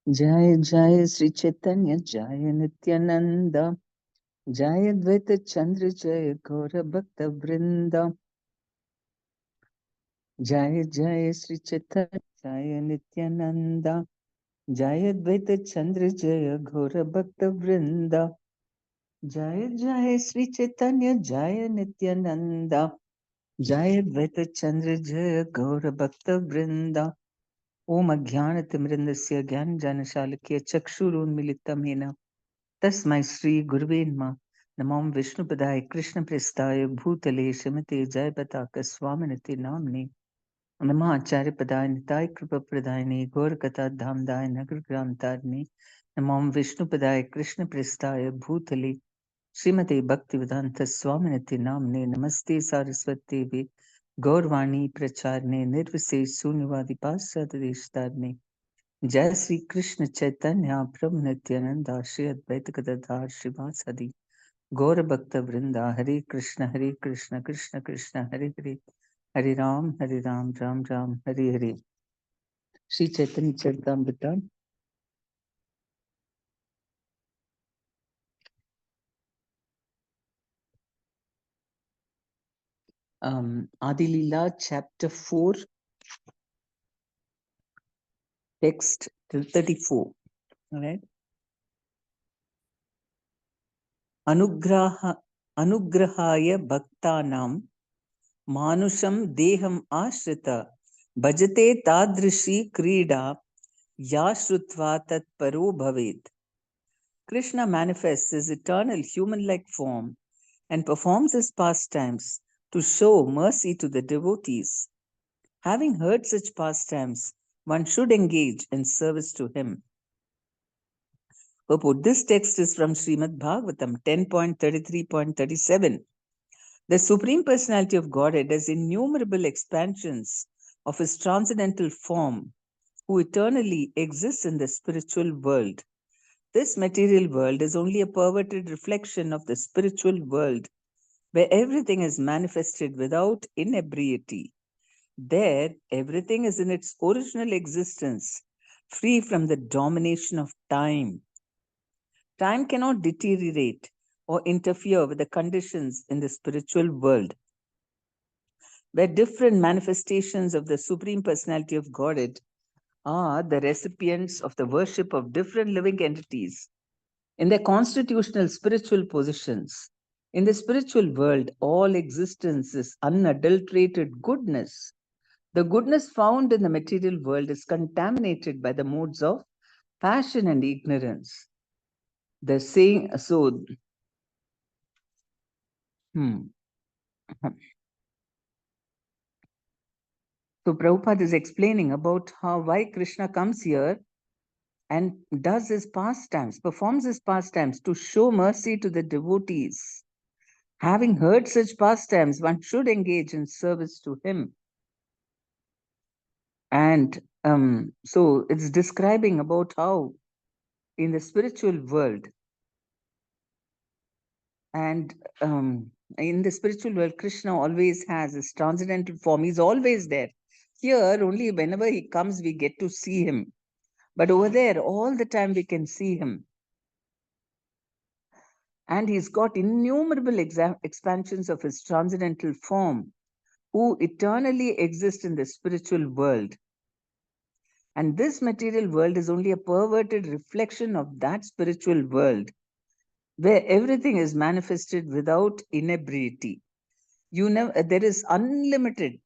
Jai Jai Sri Chaitanya Jai Nityananda Jai Advaita Chandra Jai Gaura Bhakta Vrinda Jai Jai Sri Chaitanya Jai Nityananda Jai Advaita Chandra Jai Gaura Bhakta Vrinda Jai Jai Sri Chaitanya Jai Nityananda Jai Advaita Chandra Jai Gaura Bhakta Vrinda Om Ajnanatimirandasya Gyananjanashalakya Chakshurunmilitam Yena तस्मै श्री गुरुवे नमः नमो विष्णुपदाय कृष्णप्रेष्ठाय भूतले श्रीमते जयपताक स्वामिनिति नाम्ने नमः आचार्यपदाय निताय कृपप्रदायिने गौरकथा धामदाय नगरग्रामतारिणे नमो विष्णुपदाय कृष्णप्रेष्ठाय भूतले श्रीमते भक्तिवेदांत स्वामिनिति नाम्ने नमस्ते सारस्वती देवी गौरवाणी प्रचारिणे निर्विशेष शून्यवादी पाश्चात्य जय श्री कृष्ण चैतन्य प्रभु नित्यानंद श्री अद्वैत गदाधर श्रीवासदि गौर भक्त वृंदा हरे Krishna Krishna Krishna Hare Hare Hare Ram Ram Ram Hare Hare Shri Chaitanya Charitamrita Adi Leela chapter 4 text till 34. All right. Anugrahaya bhaktanam manusham deham ashrita bhajate tadrishi krida yashrutva tat paro bhavet. Krishna manifests his eternal human-like form and performs his pastimes to show mercy to the devotees. Having heard such pastimes, one should engage in service to him. Purport. This text is from Srimad Bhagavatam 10.33.37. The Supreme Personality of Godhead has innumerable expansions of his transcendental form, who eternally exists in the spiritual world. This material world is only a perverted reflection of the spiritual world, where everything is manifested without inebriety. There, everything is in its original existence, free from the domination of time. Time cannot deteriorate or interfere with the conditions in the spiritual world, where different manifestations of the Supreme Personality of Godhead are the recipients of the worship of different living entities in their constitutional spiritual positions. In the spiritual world, all existence is unadulterated goodness. The goodness found in the material world is contaminated by the modes of passion and ignorance. The saying, so, so Prabhupada is explaining about why Krishna comes here and does his pastimes, performs his pastimes to show mercy to the devotees. Having heard such pastimes, one should engage in service to him. And so it's describing about how in the spiritual world and in the spiritual world, Krishna always has his transcendental form. He's always there. Here, only whenever he comes, we get to see him. But over there, all the time we can see him. And he's got innumerable expansions of his transcendental form, who eternally exist in the spiritual world. And this material world is only a perverted reflection of that spiritual world, where everything is manifested without inebriety. There is unlimited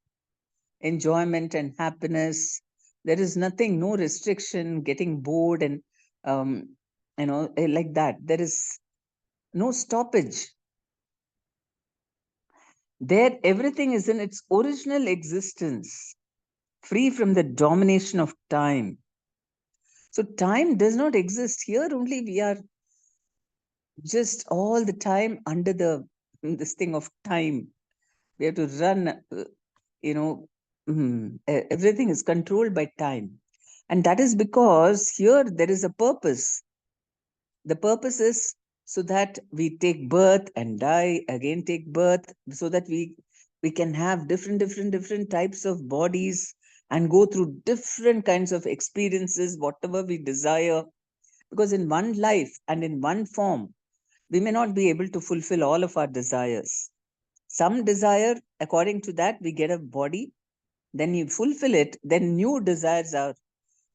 enjoyment and happiness. There is nothing, no restriction, getting bored and like that. There is no stoppage. There, everything is in its original existence, free from the domination of time. So time does not exist here. Only we are just all the time under this thing of time. We have to run. Everything is controlled by time, and that is because here there is a purpose. The purpose is so that we take birth and die, again take birth, so that we can have different types of bodies, and go through different kinds of experiences, whatever we desire. Because in one life and in one form, we may not be able to fulfill all of our desires. Some desire, according to that, we get a body, then you fulfill it, then new desires are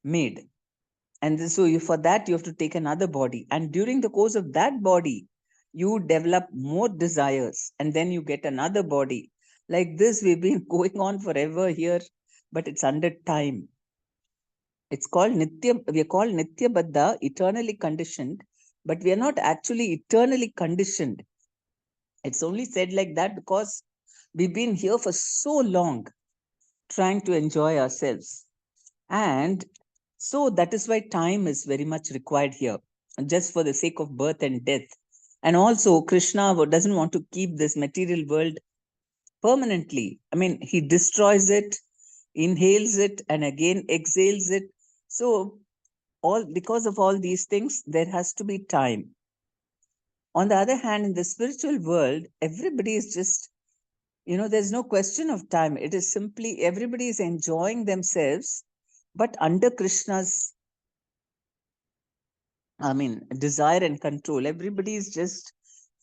made. And so you, for that, you have to take another body. And during the course of that body, you develop more desires, and then you get another body. Like this, we've been going on forever here, but it's under time. It's called Nitya, we are called Nitya Baddha, eternally conditioned, but we are not actually eternally conditioned. It's only said like that because we've been here for so long trying to enjoy ourselves. And so that is why time is very much required here, just for the sake of birth and death. And also, Krishna doesn't want to keep this material world permanently. I mean, he destroys it, inhales it, and again exhales it. So, all because of all these things, there has to be time. On the other hand, in the spiritual world, everybody is just, there's no question of time. It is simply everybody is enjoying themselves, but under Krishna's, desire and control. Everybody is just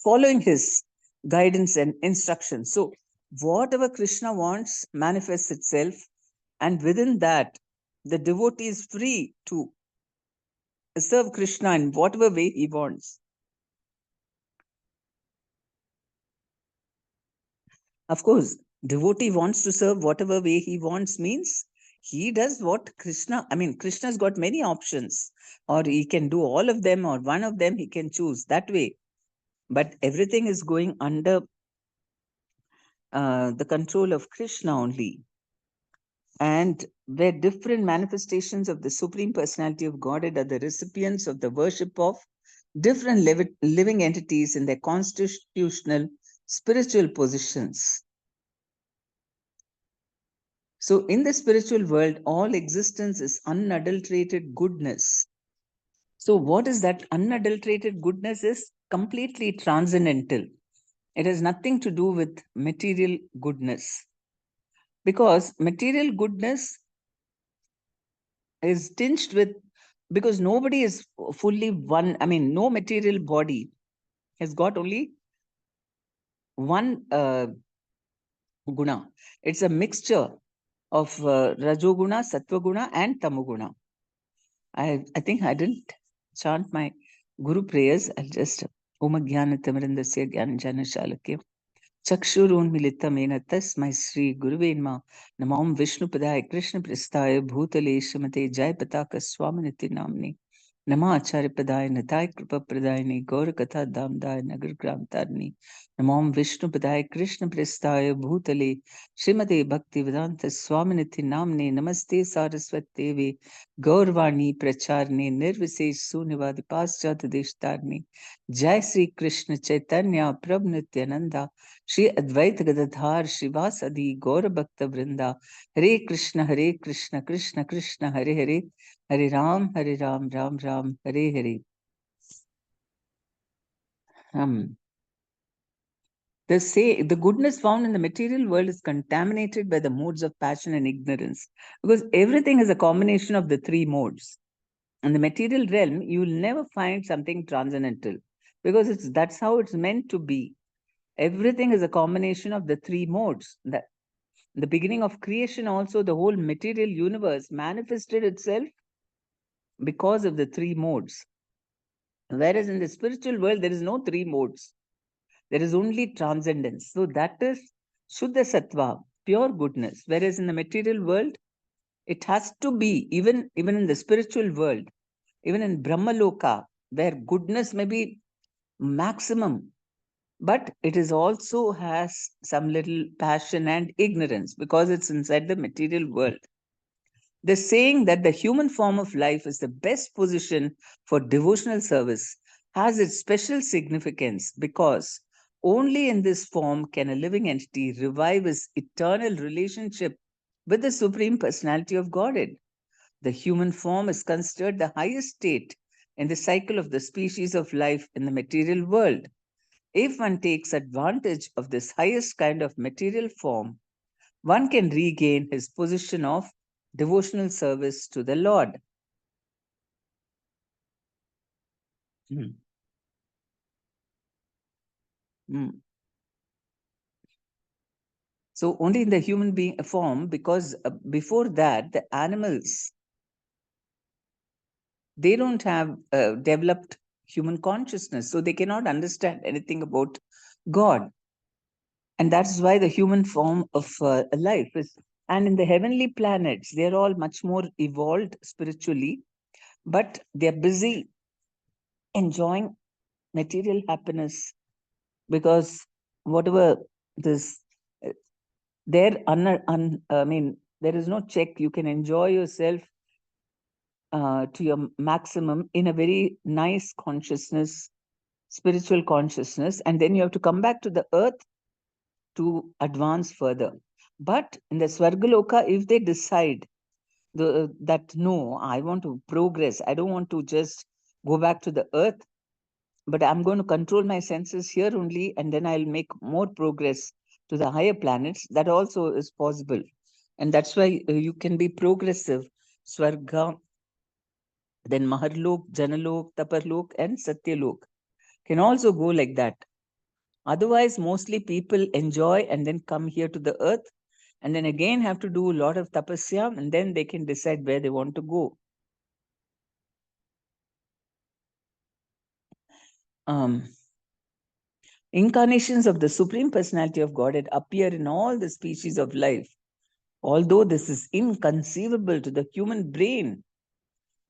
following his guidance and instructions. So, whatever Krishna wants manifests itself, and within that, the devotee is free to serve Krishna in whatever way he wants. Of course, devotee wants to serve whatever way he wants means he does what Krishna's got many options, or he can do all of them, or one of them he can choose that way. But everything is going under the control of Krishna only. And where different manifestations of the Supreme Personality of Godhead are the recipients of the worship of different living entities in their constitutional spiritual positions. So, in the spiritual world, all existence is unadulterated goodness. So, what is that unadulterated goodness? Is completely transcendental. It has nothing to do with material goodness. Because material goodness is tinged with, because nobody is fully one. No material body has got only one guna. It's a mixture of rajoguna, sattva and tamoguna. I think I didn't chant my Guru prayers. I'll just Om Jnana Tamarindasya Jnana Jana Shalakya Chakshurunmilitamena Tasmai Sri Guruve Namaha Namam Vishnu Padaya Krishna Prasthaya Bhutale Srimate Jai Pataka Swaminiti Namni Nama Acharya Padaya Natai Kripa Pradayani Gaura Katha Damdaya Nagar Gram Tarni Namam Vishnu Padaya Krishna Prasthaya Bhutale Srimate Bhakti Vedanta Swaminiti Namne Namaste Saraswati Devi Gaurvani Pracharne Nirvisesh Sunivadi Paschat Deshtarni Jai Sri Krishna Chaitanya Prabhu Nityananda Shri Advaita Gadadhar Shivasadi Gaura Bhakta Vrinda Hare Krishna Krishna Krishna Hare Hare Hare Ram Ram Ram Hare Hare. The goodness found in the material world is contaminated by the modes of passion and ignorance, because everything is a combination of the three modes. In the material realm, you will never find something transcendental, because that's how it's meant to be. Everything is a combination of the three modes. The beginning of creation, also, the whole material universe manifested itself because of the three modes. Whereas in the spiritual world, there is no three modes. There is only transcendence. So that is Shuddha Sattva, pure goodness. Whereas in the material world, it has to be, even in the spiritual world, even in Brahmaloka, where goodness may be maximum, but it is also has some little passion and ignorance because it's inside the material world. The saying that the human form of life is the best position for devotional service has its special significance, because only in this form can a living entity revive his eternal relationship with the Supreme Personality of Godhead. The human form is considered the highest state in the cycle of the species of life in the material world. If one takes advantage of this highest kind of material form, one can regain his position of devotional service to the Lord. Mm. Mm. So only in the human being form, because before that, the animals, they don't have developed human consciousness, so they cannot understand anything about God. And that's why the human form of life is. And in the heavenly planets, they're all much more evolved spiritually, but they're busy enjoying material happiness, because whatever this uh, there I mean, there is no check. You can enjoy yourself to your maximum in a very nice consciousness, spiritual consciousness, and then you have to come back to the earth to advance further. But in the Swargaloka, if they decide that no, I want to progress, I don't want to just go back to the earth, but I'm going to control my senses here only, and then I'll make more progress to the higher planets. That also is possible. And that's why you can be progressive. Swarga, then Maharlok, Janalok, Taparlok, and Satyalok can also go like that. Otherwise, mostly people enjoy and then come here to the earth and then again have to do a lot of tapasya, and then they can decide where they want to go. Um, Incarnations of the Supreme Personality of Godhead appear in all the species of life. Although this is inconceivable to the human brain,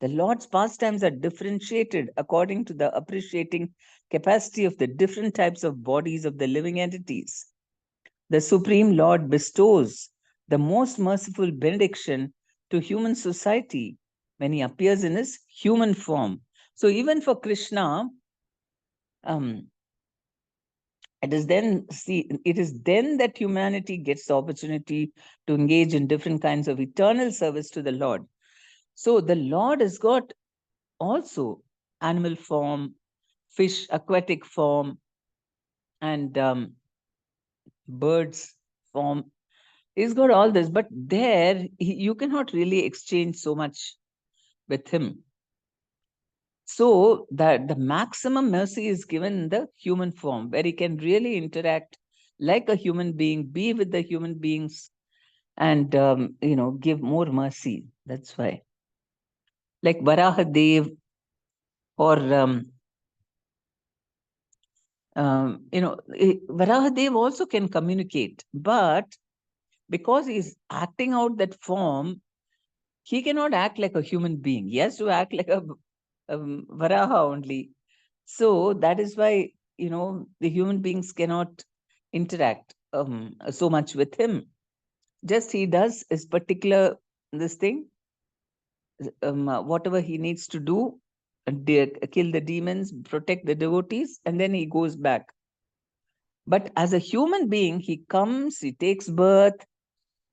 the Lord's pastimes are differentiated according to the appreciating capacity of the different types of bodies of the living entities. The Supreme Lord bestows the most merciful benediction to human society when he appears in his human form. So, even for Krishna, um, it is then that humanity gets the opportunity to engage in different kinds of eternal service to the Lord. So, the Lord has got also animal form, fish, aquatic form, and birds form. He's got all this, but there you cannot really exchange so much with him. So that the maximum mercy is given in the human form, where he can really interact like a human being, be with the human beings, and give more mercy. That's why, like Varahadev or Varahadev also can communicate, but because he's acting out that form, he cannot act like a human being. He has to act like a Varaha only. So that is why, the human beings cannot interact so much with him. Just he does his particular this thing, whatever he needs to do, kill the demons, protect the devotees, and then he goes back. But as a human being, he comes, he takes birth,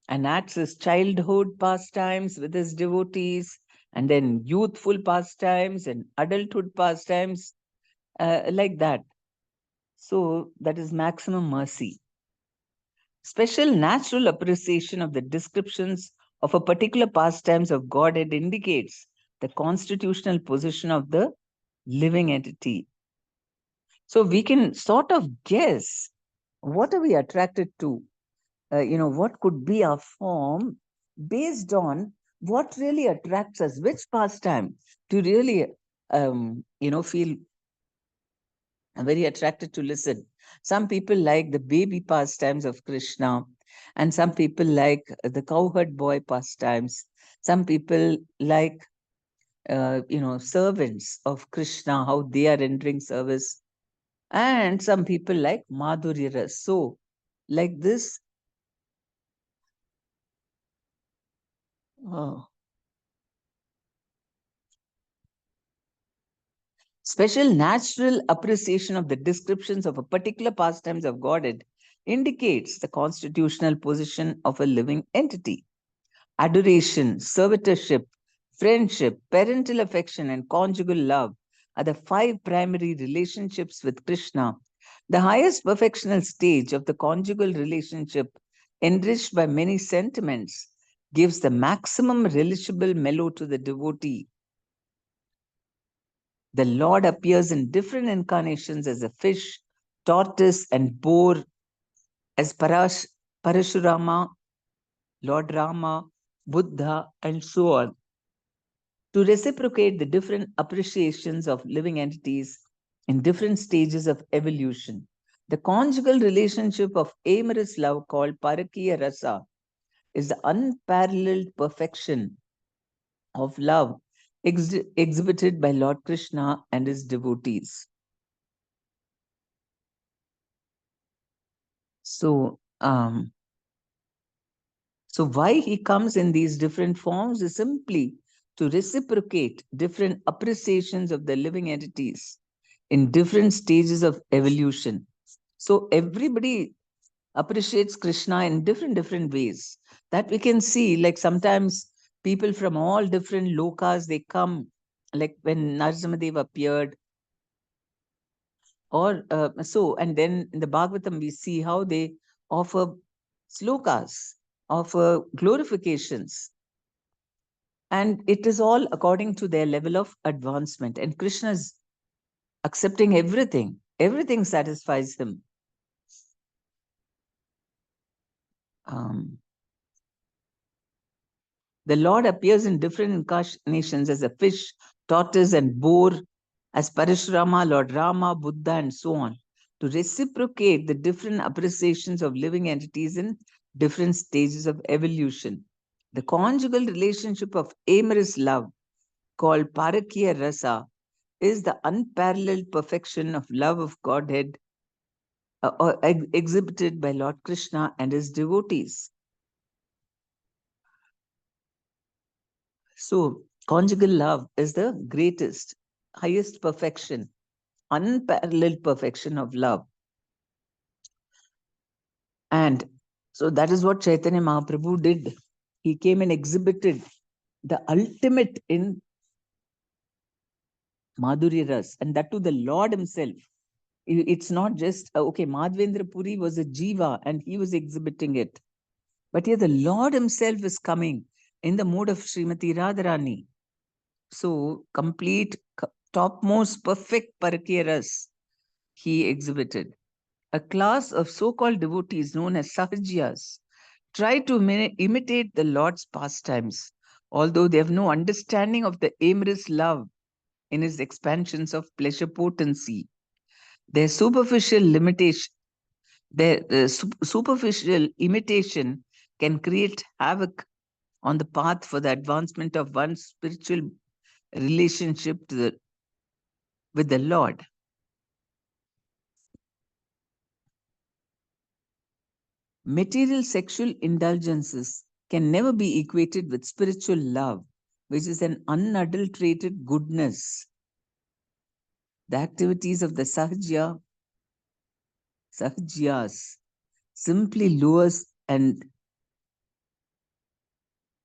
and acts his childhood pastimes with his devotees, and then youthful pastimes and adulthood pastimes, like that. So that is maximum mercy. Special natural appreciation of the descriptions of a particular pastimes of Godhead indicates the constitutional position of the living entity. So we can sort of guess what are we attracted to, what could be our form based on what really attracts us, which pastime to really, feel very attracted to listen. Some people like the baby pastimes of Krishna, and some people like the cowherd boy pastimes. Some people like, servants of Krishna, how they are rendering service. And some people like Madhurya Ras. So, like this, oh, special natural appreciation of the descriptions of a particular pastimes of Godhead indicates the constitutional position of a living entity. Adoration, servitorship, friendship, parental affection, and conjugal love are the five primary relationships with Krishna. The highest perfectional stage of the conjugal relationship, enriched by many sentiments, gives the maximum relishable mellow to the devotee. The Lord appears in different incarnations as a fish, tortoise, and boar, as Parashurama, Lord Rama, Buddha, and so on, to reciprocate the different appreciations of living entities in different stages of evolution. The conjugal relationship of amorous love, called Parakiya Rasa, is the unparalleled perfection of love exhibited by Lord Krishna and his devotees. So, so why he comes in these different forms is simply to reciprocate different appreciations of the living entities in different stages of evolution. So everybody appreciates Krishna in different ways. That we can see, like sometimes people from all different lokas, they come, like when Narasimhadev appeared, or and then in the Bhagavatam we see how they offer slokas, offer glorifications, and it is all according to their level of advancement. And Krishna is accepting everything. Everything satisfies him. Um, the Lord appears in different incarnations as a fish, tortoise, and boar, as Parashurama, Lord Rama, Buddha, and so on, to reciprocate the different appreciations of living entities in different stages of evolution. The conjugal relationship of amorous love, called Parakiya Rasa, is the unparalleled perfection of love of Godhead exhibited by Lord Krishna and his devotees. So, conjugal love is the greatest, highest perfection, unparalleled perfection of love. And so that is what Chaitanya Mahaprabhu did. He came and exhibited the ultimate in Madhurya Ras, and that to the Lord himself. It's not just, okay, Madhvendra Puri was a jiva and he was exhibiting it. But here the Lord himself is coming in the mode of Srimati Radharani. So complete, topmost, perfect Parakiras he exhibited. A class of so-called devotees known as Sahajyas try to imitate the Lord's pastimes, although they have no understanding of the amorous love in his expansions of pleasure potency. Their superficial limitation, their superficial imitation can create havoc on the path for the advancement of one's spiritual relationship with the Lord. Material sexual indulgences can never be equated with spiritual love, which is an unadulterated goodness. The activities of the Sahajyas simply lowers and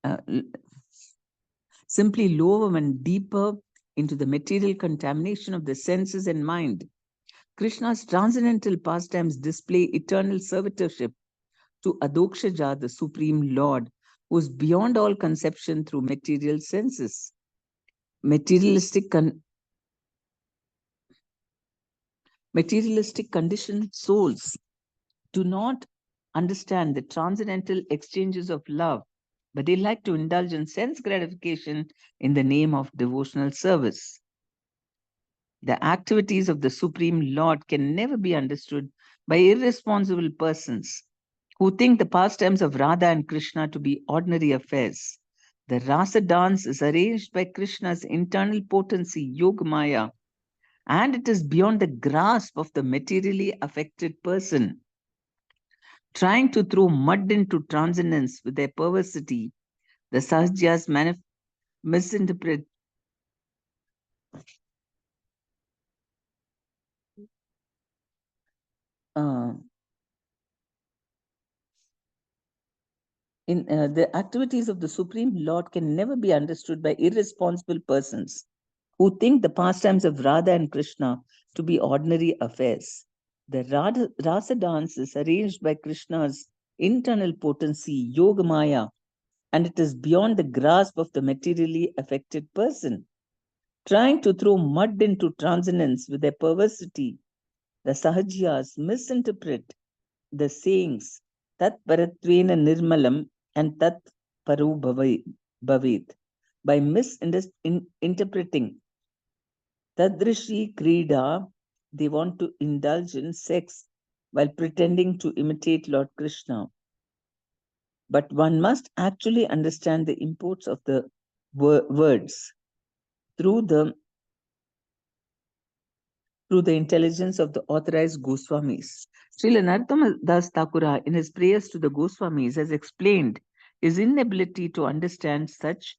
uh, simply lower and deeper into the material contamination of the senses and mind. Krishna's transcendental pastimes display eternal servitorship to Adokshaja, the Supreme Lord, who is beyond all conception through material senses. Materialistic conditioned souls do not understand the transcendental exchanges of love, but they like to indulge in sense gratification in the name of devotional service. The activities of the Supreme Lord can never be understood by irresponsible persons who think the pastimes of Radha and Krishna to be ordinary affairs. The Rasa dance is arranged by Krishna's internal potency, Yogamaya, and it is beyond the grasp of the materially affected person. Trying to throw mud into transcendence with their perversity, the Sahajyas misinterpret uh, the activities of the Supreme Lord can never be understood by irresponsible persons who think the pastimes of Radha and Krishna to be ordinary affairs. The Rasa dance is arranged by Krishna's internal potency, Yogamaya, and it is beyond the grasp of the materially affected person. Trying to throw mud into transcendence with their perversity, the Sahajyas misinterpret the sayings Tat Paratvena Nirmalam and Tat Paru Bhavet by misinterpreting Tadrishi Krida. They want to indulge in sex while pretending to imitate Lord Krishna. But one must actually understand the imports of the words through the through the intelligence of the authorized Goswamis. Srila Narottama Das Thakura, in his prayers to the Goswamis, has explained his inability to understand such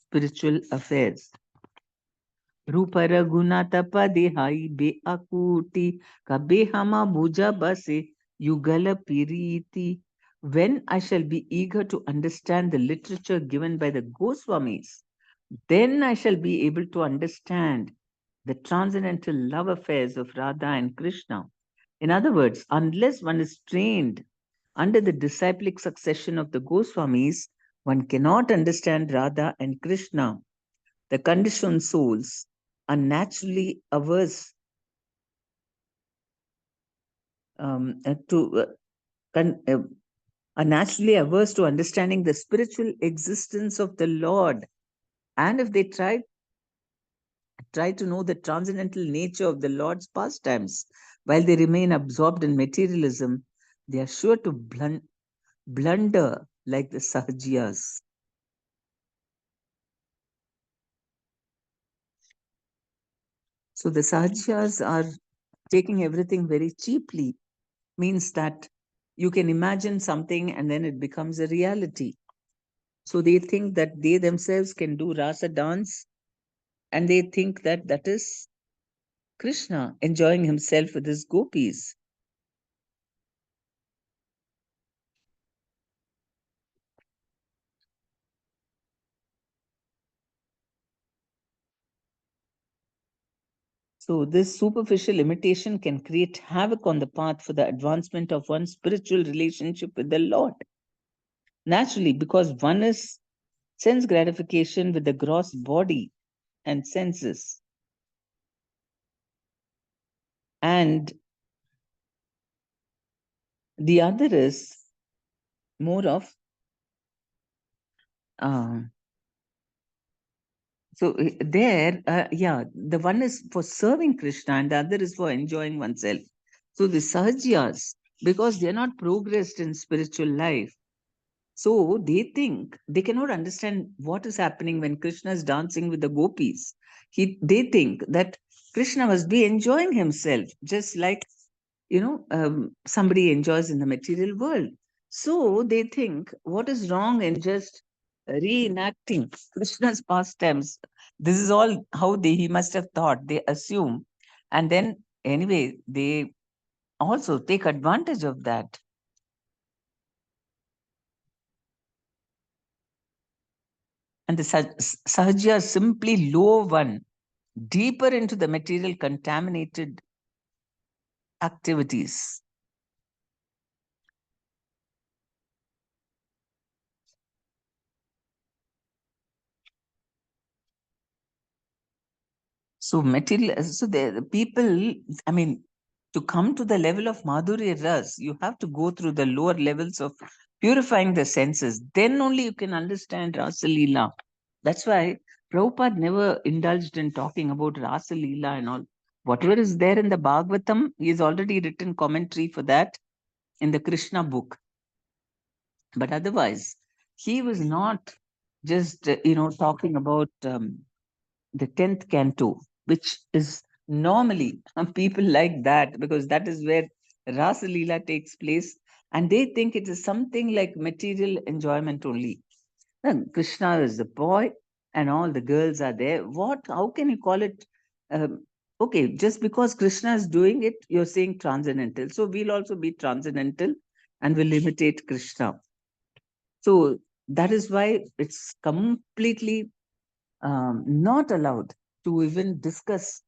spiritual affairs. Rupa Raghunatha Padehai Be Akuti Kabehama Bhuja Base Yugala Piriti. When I shall be eager to understand the literature given by the Goswamis, then I shall be able to understand the transcendental love affairs of Radha and Krishna. In other words, unless one is trained under the disciplic succession of the Goswamis, one cannot understand Radha and Krishna. The conditioned souls are naturally averse to con- are naturally averse to understanding the spiritual existence of the Lord, and if they try to know the transcendental nature of the Lord's pastimes while they remain absorbed in materialism, they are sure to blunder like the Sahajiyas. So the Sahajiyas are taking everything very cheaply, means that you can imagine something and then it becomes a reality. So they think that they themselves can do rasa dance, and they think that that is Krishna enjoying himself with his gopis. So, this superficial imitation can create havoc on the path for the advancement of one's spiritual relationship with the Lord. Naturally, because one is sense gratification with the gross body and senses, and the other is more of uh, so there, yeah, the one is for serving Krishna and the other is for enjoying oneself. So the Sahajyas, because they are not progressed in spiritual life, so they think they cannot understand what is happening when Krishna is dancing with the gopis. They think that Krishna must be enjoying himself, just like somebody enjoys in the material world. So they think, what is wrong in just reenacting Krishna's pastimes? This is all how he must have thought. They assume, and then anyway, they also take advantage of that. And the Sahajya simply lower one deeper into the material contaminated activities. So the people, I mean, to come to the level of Madhurya Ras, you have to go through the lower levels of purifying the senses. Then only you can understand Rasa Leela. That's why Prabhupada never indulged in talking about Rasa Leela and all. Whatever is there in the Bhagavatam, he has already written commentary for that in the Krishna book. But otherwise, he was not just, talking about the 10th canto, which is normally people like that because that is where Rasa Leela takes place. And they think it is something like material enjoyment only. Krishna is the boy and all the girls are there. How can you call it? Okay, just because Krishna is doing it, you're saying transcendental. So we'll also be transcendental and will imitate Krishna. So that is why it's completely not allowed to even discuss.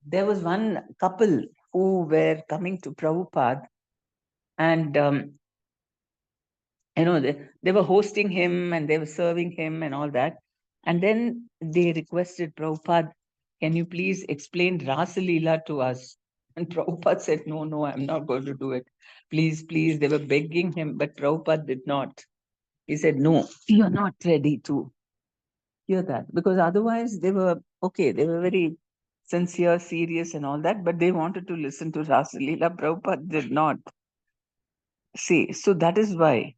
There was one couple who were coming to Prabhupada, and They were hosting him and they were serving him and all that. And then they requested Prabhupada, can you please explain Rasa Leela to us? And Prabhupada said, no, no, I'm not going to do it. Please, please. They were begging him, but Prabhupada did not. He said, no, you're not ready to hear that. Because otherwise they were, okay, they were very sincere, serious and all that, but they wanted to listen to Rasa Leela. Prabhupada did not say. So that is why,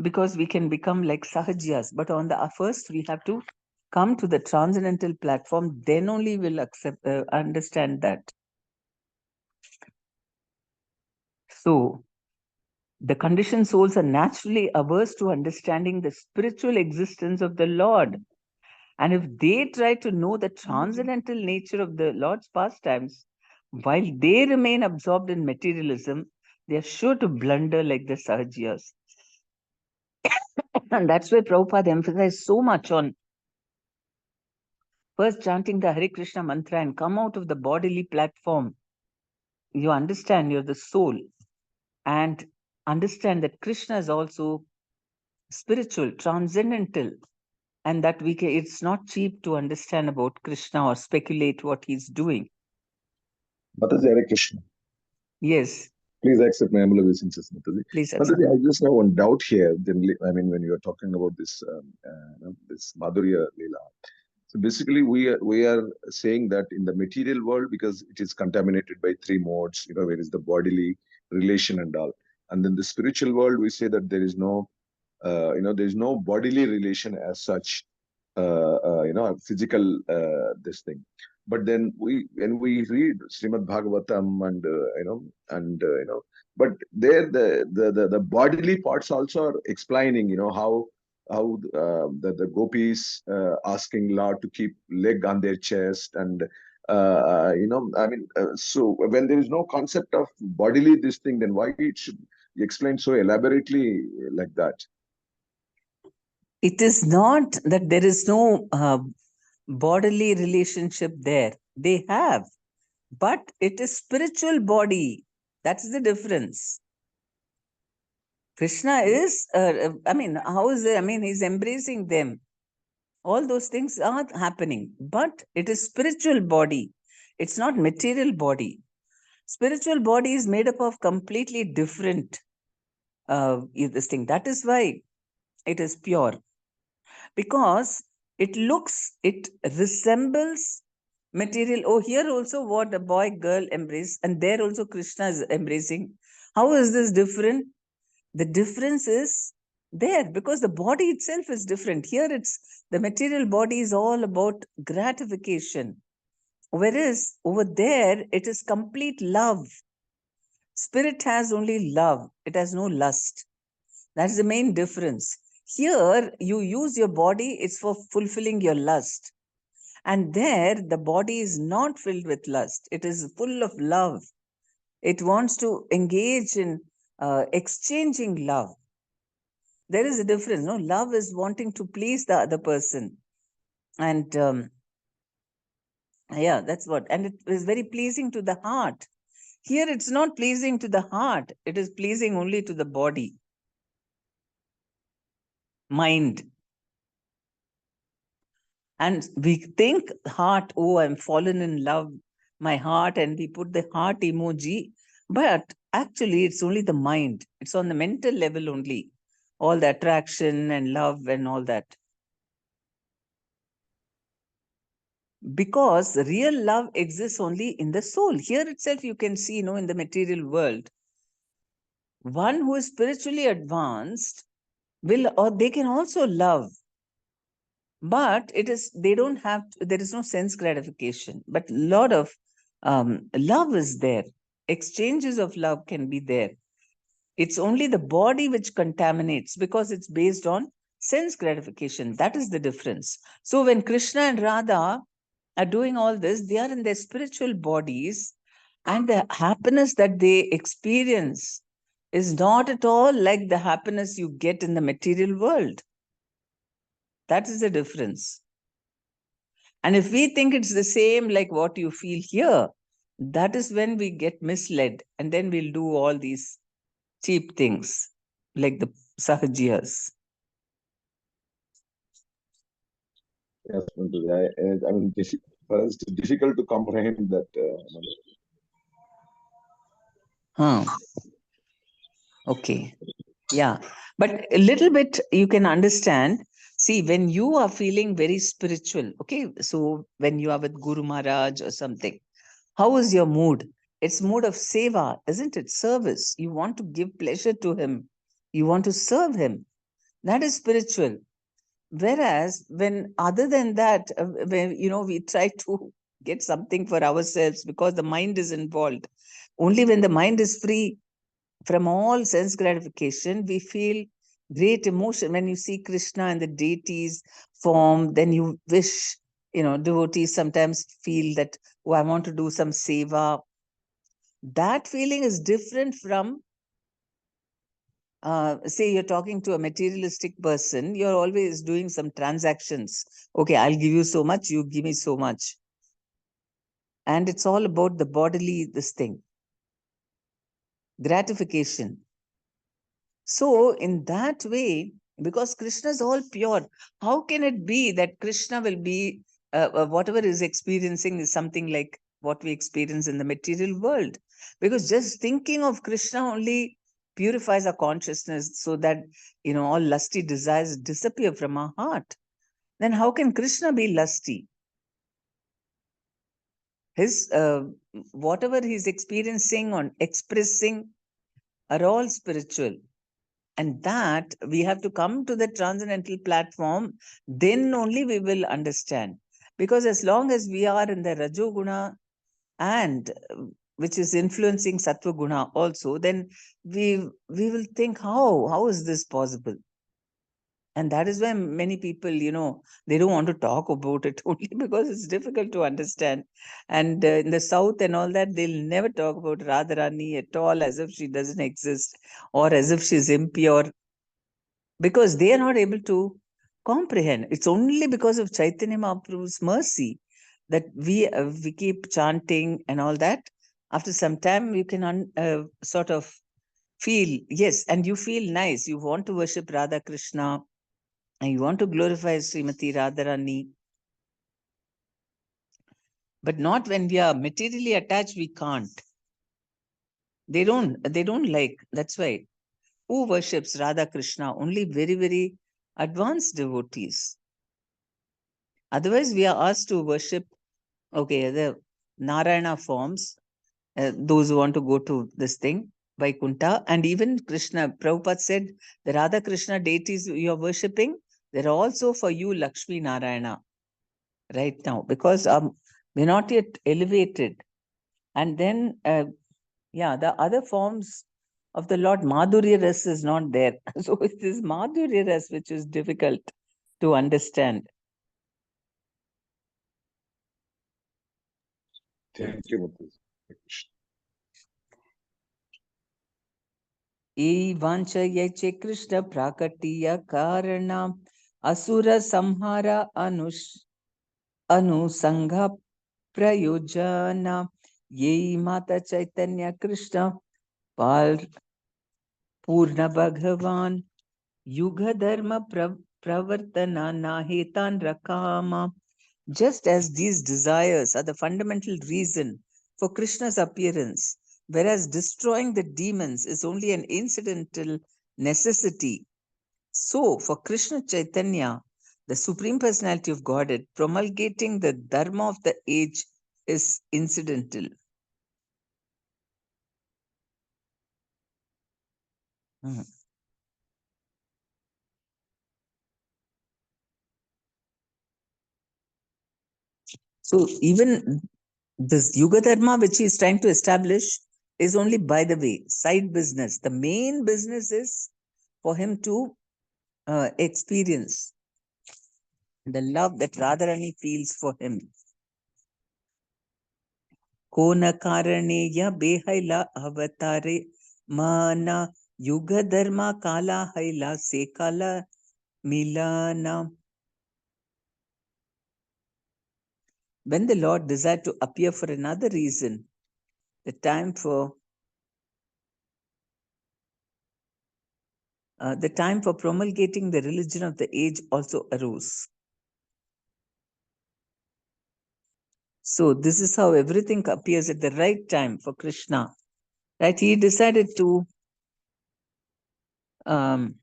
because we can become like sahajyas, but on the first we have to come to the transcendental platform, then only we'll understand that. So the conditioned souls are naturally averse to understanding the spiritual existence of the Lord, and if they try to know the transcendental nature of the Lord's pastimes while they remain absorbed in materialism, they are sure to blunder like the sahajyas. And that's why Prabhupada emphasized so much on first chanting the Hare Krishna mantra and come out of the bodily platform. You understand you're the soul, and understand that Krishna is also spiritual, transcendental, and that it's not cheap to understand about Krishna or speculate what he's doing. Mataji, Hare Krishna. Yes. Please accept my humble obeisances, Mataji. Please accept. Mataji, I just have one doubt here. Generally, I mean, when you are talking about this, this Madhurya Leela, so basically, we are saying that in the material world, because it is contaminated by three modes, where is the bodily relation and all, and then the spiritual world, we say that there is no, there is no bodily relation as such, physical this thing. But then when we read Srimad Bhagavatam and but there the bodily parts also are explaining, how the gopis asking Lord to keep leg on their chest, and so when there is no concept of bodily this thing, then why it should be explained so elaborately like that? It is not that there is no bodily relationship there. They have, but it is spiritual body. That's the difference. Krishna is, how is it? I mean, he's embracing them. All those things are happening, but it is spiritual body. It's not material body. Spiritual body is made up of completely different this thing. That is why it is pure, because it resembles material. Oh, here also what a boy girl embrace, and there also Krishna is embracing. How is this different? The difference is there because the body itself is different. Here it's the material body is all about gratification, whereas over there it is complete love. Spirit has only love, it has no lust. That's the main difference. Here you use your body, it's for fulfilling your lust, and there the body is not filled with lust, it is full of love. It wants to engage in exchanging love. There is a difference. No, love is wanting to please the other person, and yeah, that's what. And it is very pleasing to the heart. Here, it's not pleasing to the heart. It is pleasing only to the body, mind. And we think heart. Oh, I'm fallen in love, my heart, and we put the heart emoji. But actually, it's only the mind. It's on the mental level only. All the attraction and love and all that. Because real love exists only in the soul. Here itself you can see, in the material world, one who is spiritually advanced will, or they can also love, but they don't have there is no sense gratification, but a lot of love is there. Exchanges of love can be there. It's only the body which contaminates because it's based on sense gratification. That is the difference. So when Krishna and Radha are doing all this, they are in their spiritual bodies, and the happiness that they experience is not at all like the happiness you get in the material world. That is the difference. And if we think it's the same like what you feel here, that is when we get misled, and then we'll do all these cheap things. like the Sahajiyas. Yes, I mean, for us, it's difficult to comprehend that. Huh. Okay. Yeah. But a little bit you can understand. See, when you are feeling very spiritual, okay, so when you are with Guru Maharaj or something, how is your mood? It's mood of seva, isn't it? Service. You want to give pleasure to him. You want to serve him. That is spiritual. Whereas when other than that, when we try to get something for ourselves because the mind is involved. Only when the mind is free from all sense gratification, we feel great emotion. When you see Krishna and the deities form, then you wish, devotees sometimes feel that, oh, I want to do some seva. That feeling is different from, say, you're talking to a materialistic person, you're always doing some transactions. Okay, I'll give you so much, you give me so much. And it's all about the bodily, this thing, gratification. So, in that way, because Krishna is all pure, how can it be that Krishna will be, whatever is experiencing is something like what we experience in the material world? Because just thinking of Krishna only purifies our consciousness so that, all lusty desires disappear from our heart. Then how can Krishna be lusty? His, whatever he's experiencing or expressing are all spiritual. And that we have to come to the transcendental platform, then only we will understand. Because as long as we are in the Rajoguna and which is influencing Sattva Guna also, then we will think, how is this possible? And that is why many people, they don't want to talk about it only because it's difficult to understand. And in the South and all that, they'll never talk about Radharani at all as if she doesn't exist or as if she's impure, because they are not able to comprehend. It's only because of Chaitanya Mahaprabhu's mercy that we keep chanting and all that. After some time, you can sort of feel, yes, and you feel nice. You want to worship Radha Krishna and you want to glorify Srimati Radharani, but not when we are materially attached. We can't. They don't like. That's why who worships Radha Krishna? Only very, very advanced devotees. Otherwise, we are asked to worship, okay, the Narayana forms, those who want to go to this thing, Vaikuntha, and even Krishna. Prabhupada said, the Radha Krishna deities you are worshipping, they're also for you, Lakshmi Narayana, right now, because we're not yet elevated. And then, the other forms of the Lord, Madhurya Ras is not there. So it's this Madhurya Ras which is difficult to understand. Thank you, Muthu. वाञ्छयैचे Krishna प्राकटीय कारण असुर संहार अनुसंग प्रयोजन ये माता चैतन्य कृष्ण पाल पूर्ण भगवान युग धर्म प्रवर्तना नाहेतान रकामा. Just as these desires are the fundamental reason for Krishna's appearance, whereas destroying the demons is only an incidental necessity, so for Krishna Chaitanya, the Supreme Personality of Godhead, promulgating the Dharma of the age is incidental. Mhm. So even this Yuga Dharma, which he is trying to establish, is only by the way, side business. The main business is for him to experience the love that Radharani feels for him. Kona karaneya behaila avatare mana yuga dharma kala haila se kala milana. When the Lord desired to appear for another reason, the time for the time for promulgating the religion of the age also arose. So this is how everything appears at the right time for Krishna. Right? He decided to, um,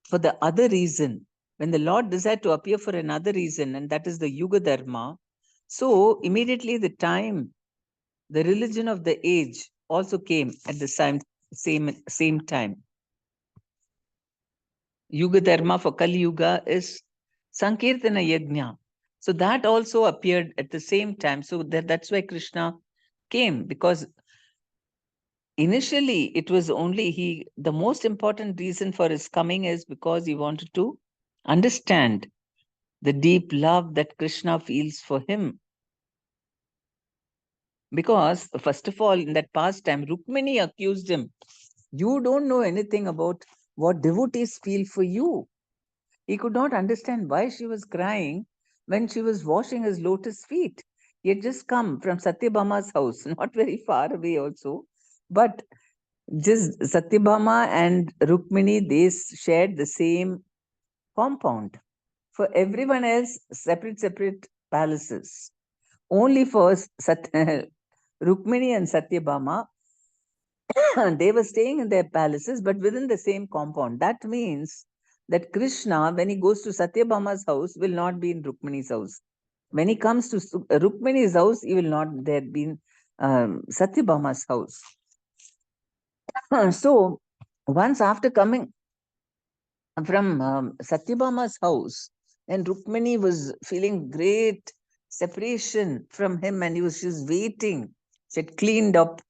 for the other reason, when the Lord decided to appear for another reason, and that is the Yuga Dharma, so immediately the time, the religion of the age also came at the same time. Yuga Dharma for Kali Yuga is Sankirtana Yajna. So that also appeared at the same time. So that's why Krishna came, because initially it was only the most important reason for his coming is because he wanted to understand the deep love that Krishna feels for him. Because, first of all, in that past time, Rukmini accused him, "You don't know anything about what devotees feel for you." He could not understand why she was crying when she was washing his lotus feet. He had just come from Satyabhama's house, not very far away also. But just Satyabhama and Rukmini, they shared the same compound. For everyone else, separate palaces. Only for Rukmini and Satyabhama, they were staying in their palaces, but within the same compound. That means that Krishna, when he goes to Satyabhama's house, will not be in Rukmini's house. When he comes to Rukmini's house, he will not there be in Satyabhama's house. So, once after coming from Satyabhama's house, and Rukmini was feeling great separation from him, and she was waiting. She had cleaned up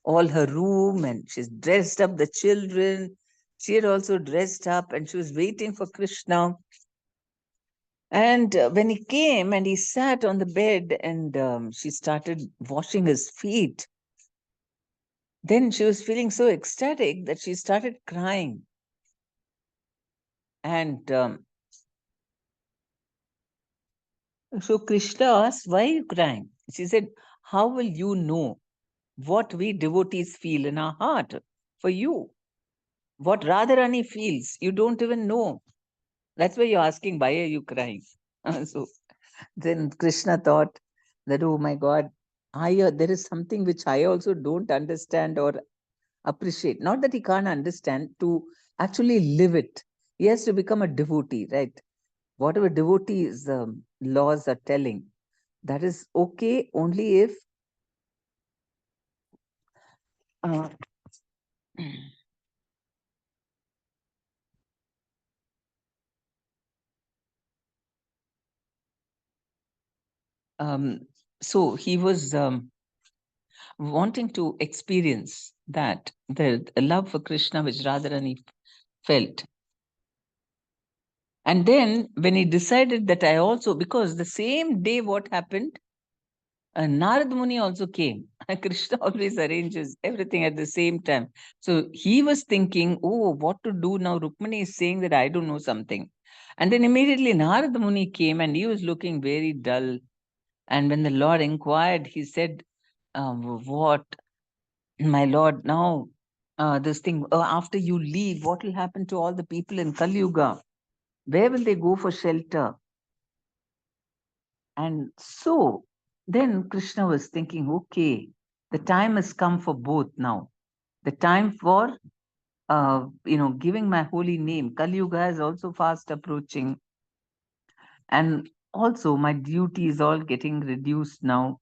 all her room and she's dressed up the children. She had also dressed up and she was waiting for Krishna. And when he came and he sat on the bed and she started washing his feet, then she was feeling so ecstatic that she started crying. And so Krishna asked, "Why are you crying?" She said, "How will you know what we devotees feel in our heart for you? What Radharani feels, you don't even know. That's why you're asking, why are you crying?" So then Krishna thought that, oh my God, there is something which I also don't understand or appreciate. Not that he can't understand, to actually live it. He has to become a devotee, right? Whatever devotees laws are telling, that is okay only if uh, um, so he was wanting to experience that, the love for Krishna which Radharani felt. And then when he decided that I also, because the same day what happened, Narad Muni also came. Krishna always arranges everything at the same time. So he was thinking, oh, what to do now? Rukmini is saying that I don't know something. And then immediately Narad Muni came and he was looking very dull. And when the Lord inquired, he said, what, my Lord, now this thing, after you leave, what will happen to all the people in Kali Yuga? Where will they go for shelter? And so then Krishna was thinking, okay, the time has come for both now. The time for, giving my holy name. Kali Yuga is also fast approaching. And also my duty is all getting reduced now.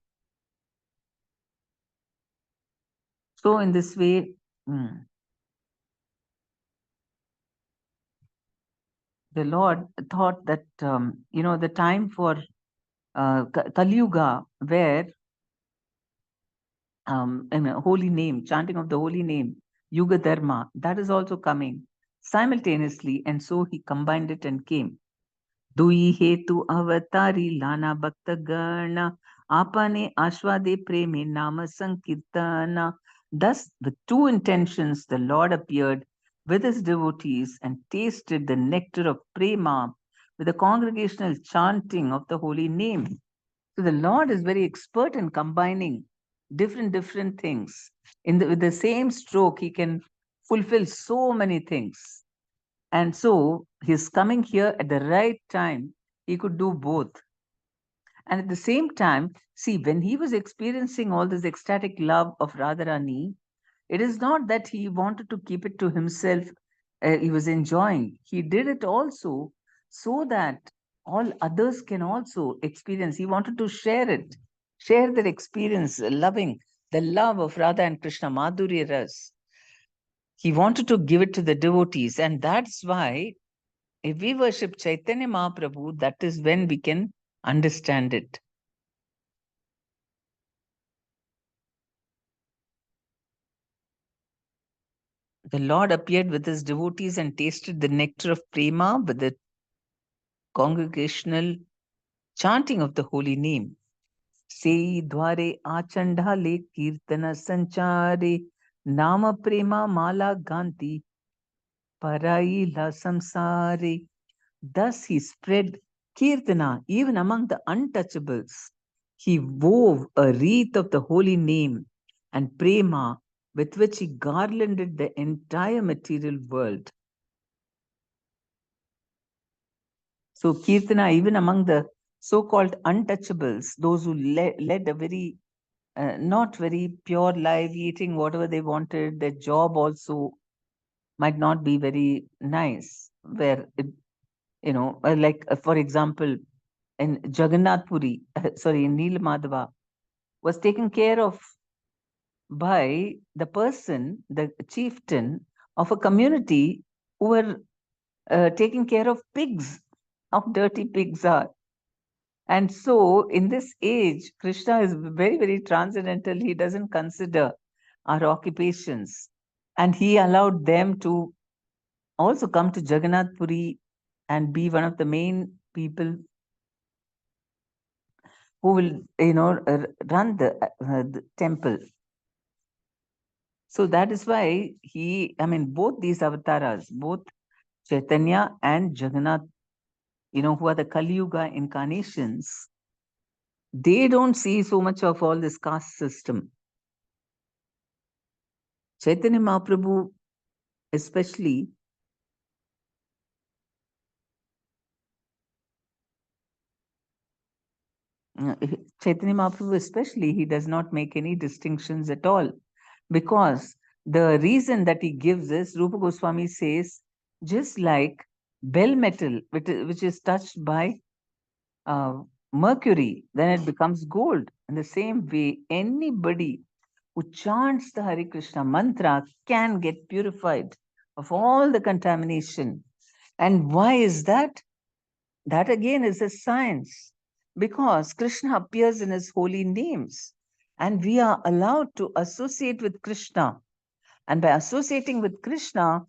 So in this way, the Lord thought that, the time for Kali Yuga, where in a holy name, chanting of the holy name, Yuga Dharma, that is also coming simultaneously. And so he combined it and came. Dui hetu avatari lana bhakta gana apane ashwade preme nama sankirtana. Thus, with two intentions, the Lord appeared with his devotees and tasted the nectar of prema with the congregational chanting of the holy name. So the Lord is very expert in combining different things. With the same stroke, he can fulfill so many things. And so his coming here at the right time, he could do both. And at the same time, see, when he was experiencing all this ecstatic love of Radharani, it is not that he wanted to keep it to himself, he was enjoying. He did it also so that all others can also experience. He wanted to share it, share their experience, loving the love of Radha and Krishna, Madhurya Ras. He wanted to give it to the devotees. And that's why if we worship Chaitanya Mahaprabhu, that is when we can understand it. The Lord appeared with his devotees and tasted the nectar of prema with the congregational chanting of the holy name. Sei dware achandale kirtana sanchare nama prema mala ganti parai la samsare. Thus he spread kirtana even among the untouchables. He wove a wreath of the holy name and prema with which he garlanded the entire material world. So, Kirtana, even among the so called untouchables, those who led a very not very pure life, eating whatever they wanted, their job also might not be very nice. Where, like for example, in Jagannath Puri, sorry, in Neelamadhava, was taken care of by the person, the chieftain of a community who were taking care of pigs, how dirty pigs are. And so, in this age, Krishna is very, very transcendental. He doesn't consider our occupations. And he allowed them to also come to Jagannath Puri and be one of the main people who will, run the temple. So that is why both these avatars, both Chaitanya and Jagannath, who are the Kali Yuga incarnations, they don't see so much of all this caste system. Chaitanya Mahaprabhu, especially, Chaitanya Mahaprabhu, especially, he does not make any distinctions at all. Because the reason that he gives is, Rupa Goswami says, just like bell metal, which is touched by uh, mercury, then it becomes gold. In the same way, anybody who chants the Hare Krishna mantra can get purified of all the contamination. And why is that? That again is a science, because Krishna appears in his holy names and we are allowed to associate with Krishna. And by associating with Krishna,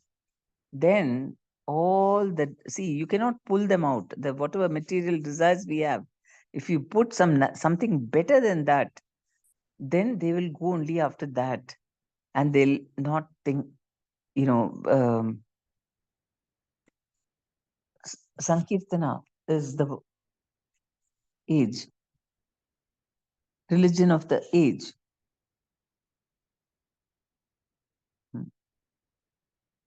then all that, see, you cannot pull them out. The whatever material desires we have, if you put something better than that, then they will go only after that, and they'll not think, you know, Sankirtana is the age, religion of the age.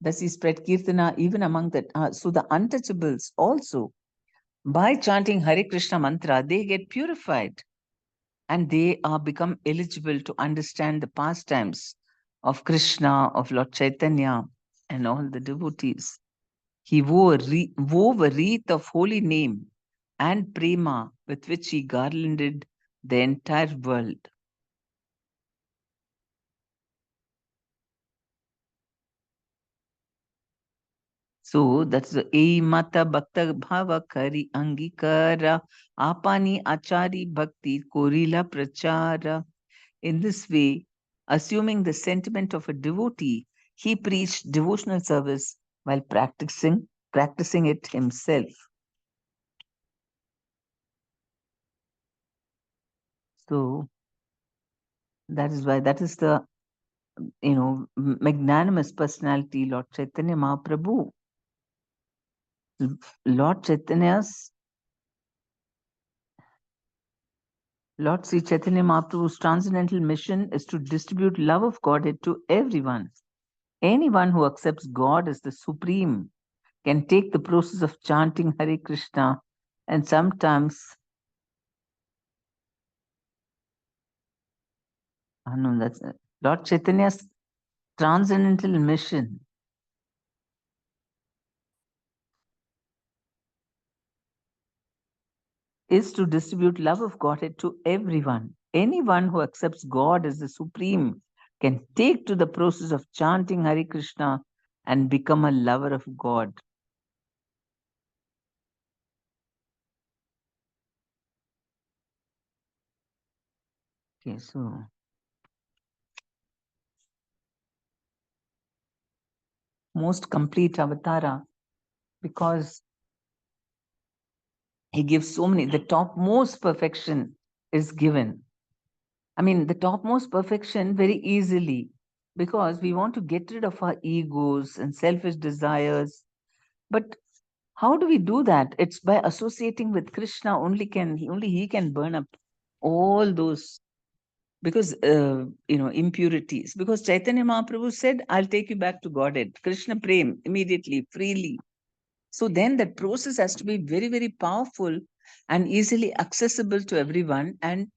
Thus he spread Kirtana even among the, so the untouchables also, by chanting Hare Krishna mantra, they get purified and they are become eligible to understand the pastimes of Krishna, of Lord Chaitanya, and all the devotees. He wove a wreath of holy name and prema with which he garlanded the entire world. So that's the E Mata Bhakta Bhava Kari Angikara Apani Achari Bhakti Korila Prachara. In this way, assuming the sentiment of a devotee, he preached devotional service while practicing it himself. So that is why that is the magnanimous personality, Lord Chaitanya Mahaprabhu. Lord Chaitanya's Lord Sri Chaitanya Mahaprabhu's transcendental mission is to distribute love of Godhead to everyone. Anyone who accepts God as the supreme can take the process of chanting Hare Krishna and sometimes, no, that's Lord Chaitanya's transcendental mission is to distribute love of Godhead to everyone. Anyone who accepts God as the supreme can take to the process of chanting Hare Krishna and become a lover of God. Okay, so most complete avatara because he gives so many, the topmost perfection is given. I mean, the topmost perfection very easily because we want to get rid of our egos and selfish desires. But how do we do that? It's by associating with Krishna. Only he can burn up all those because impurities. Because Chaitanya Mahaprabhu said, "I'll take you back to Godhead." Krishna Prem immediately, freely. So then that process has to be very, very powerful and easily accessible to everyone, and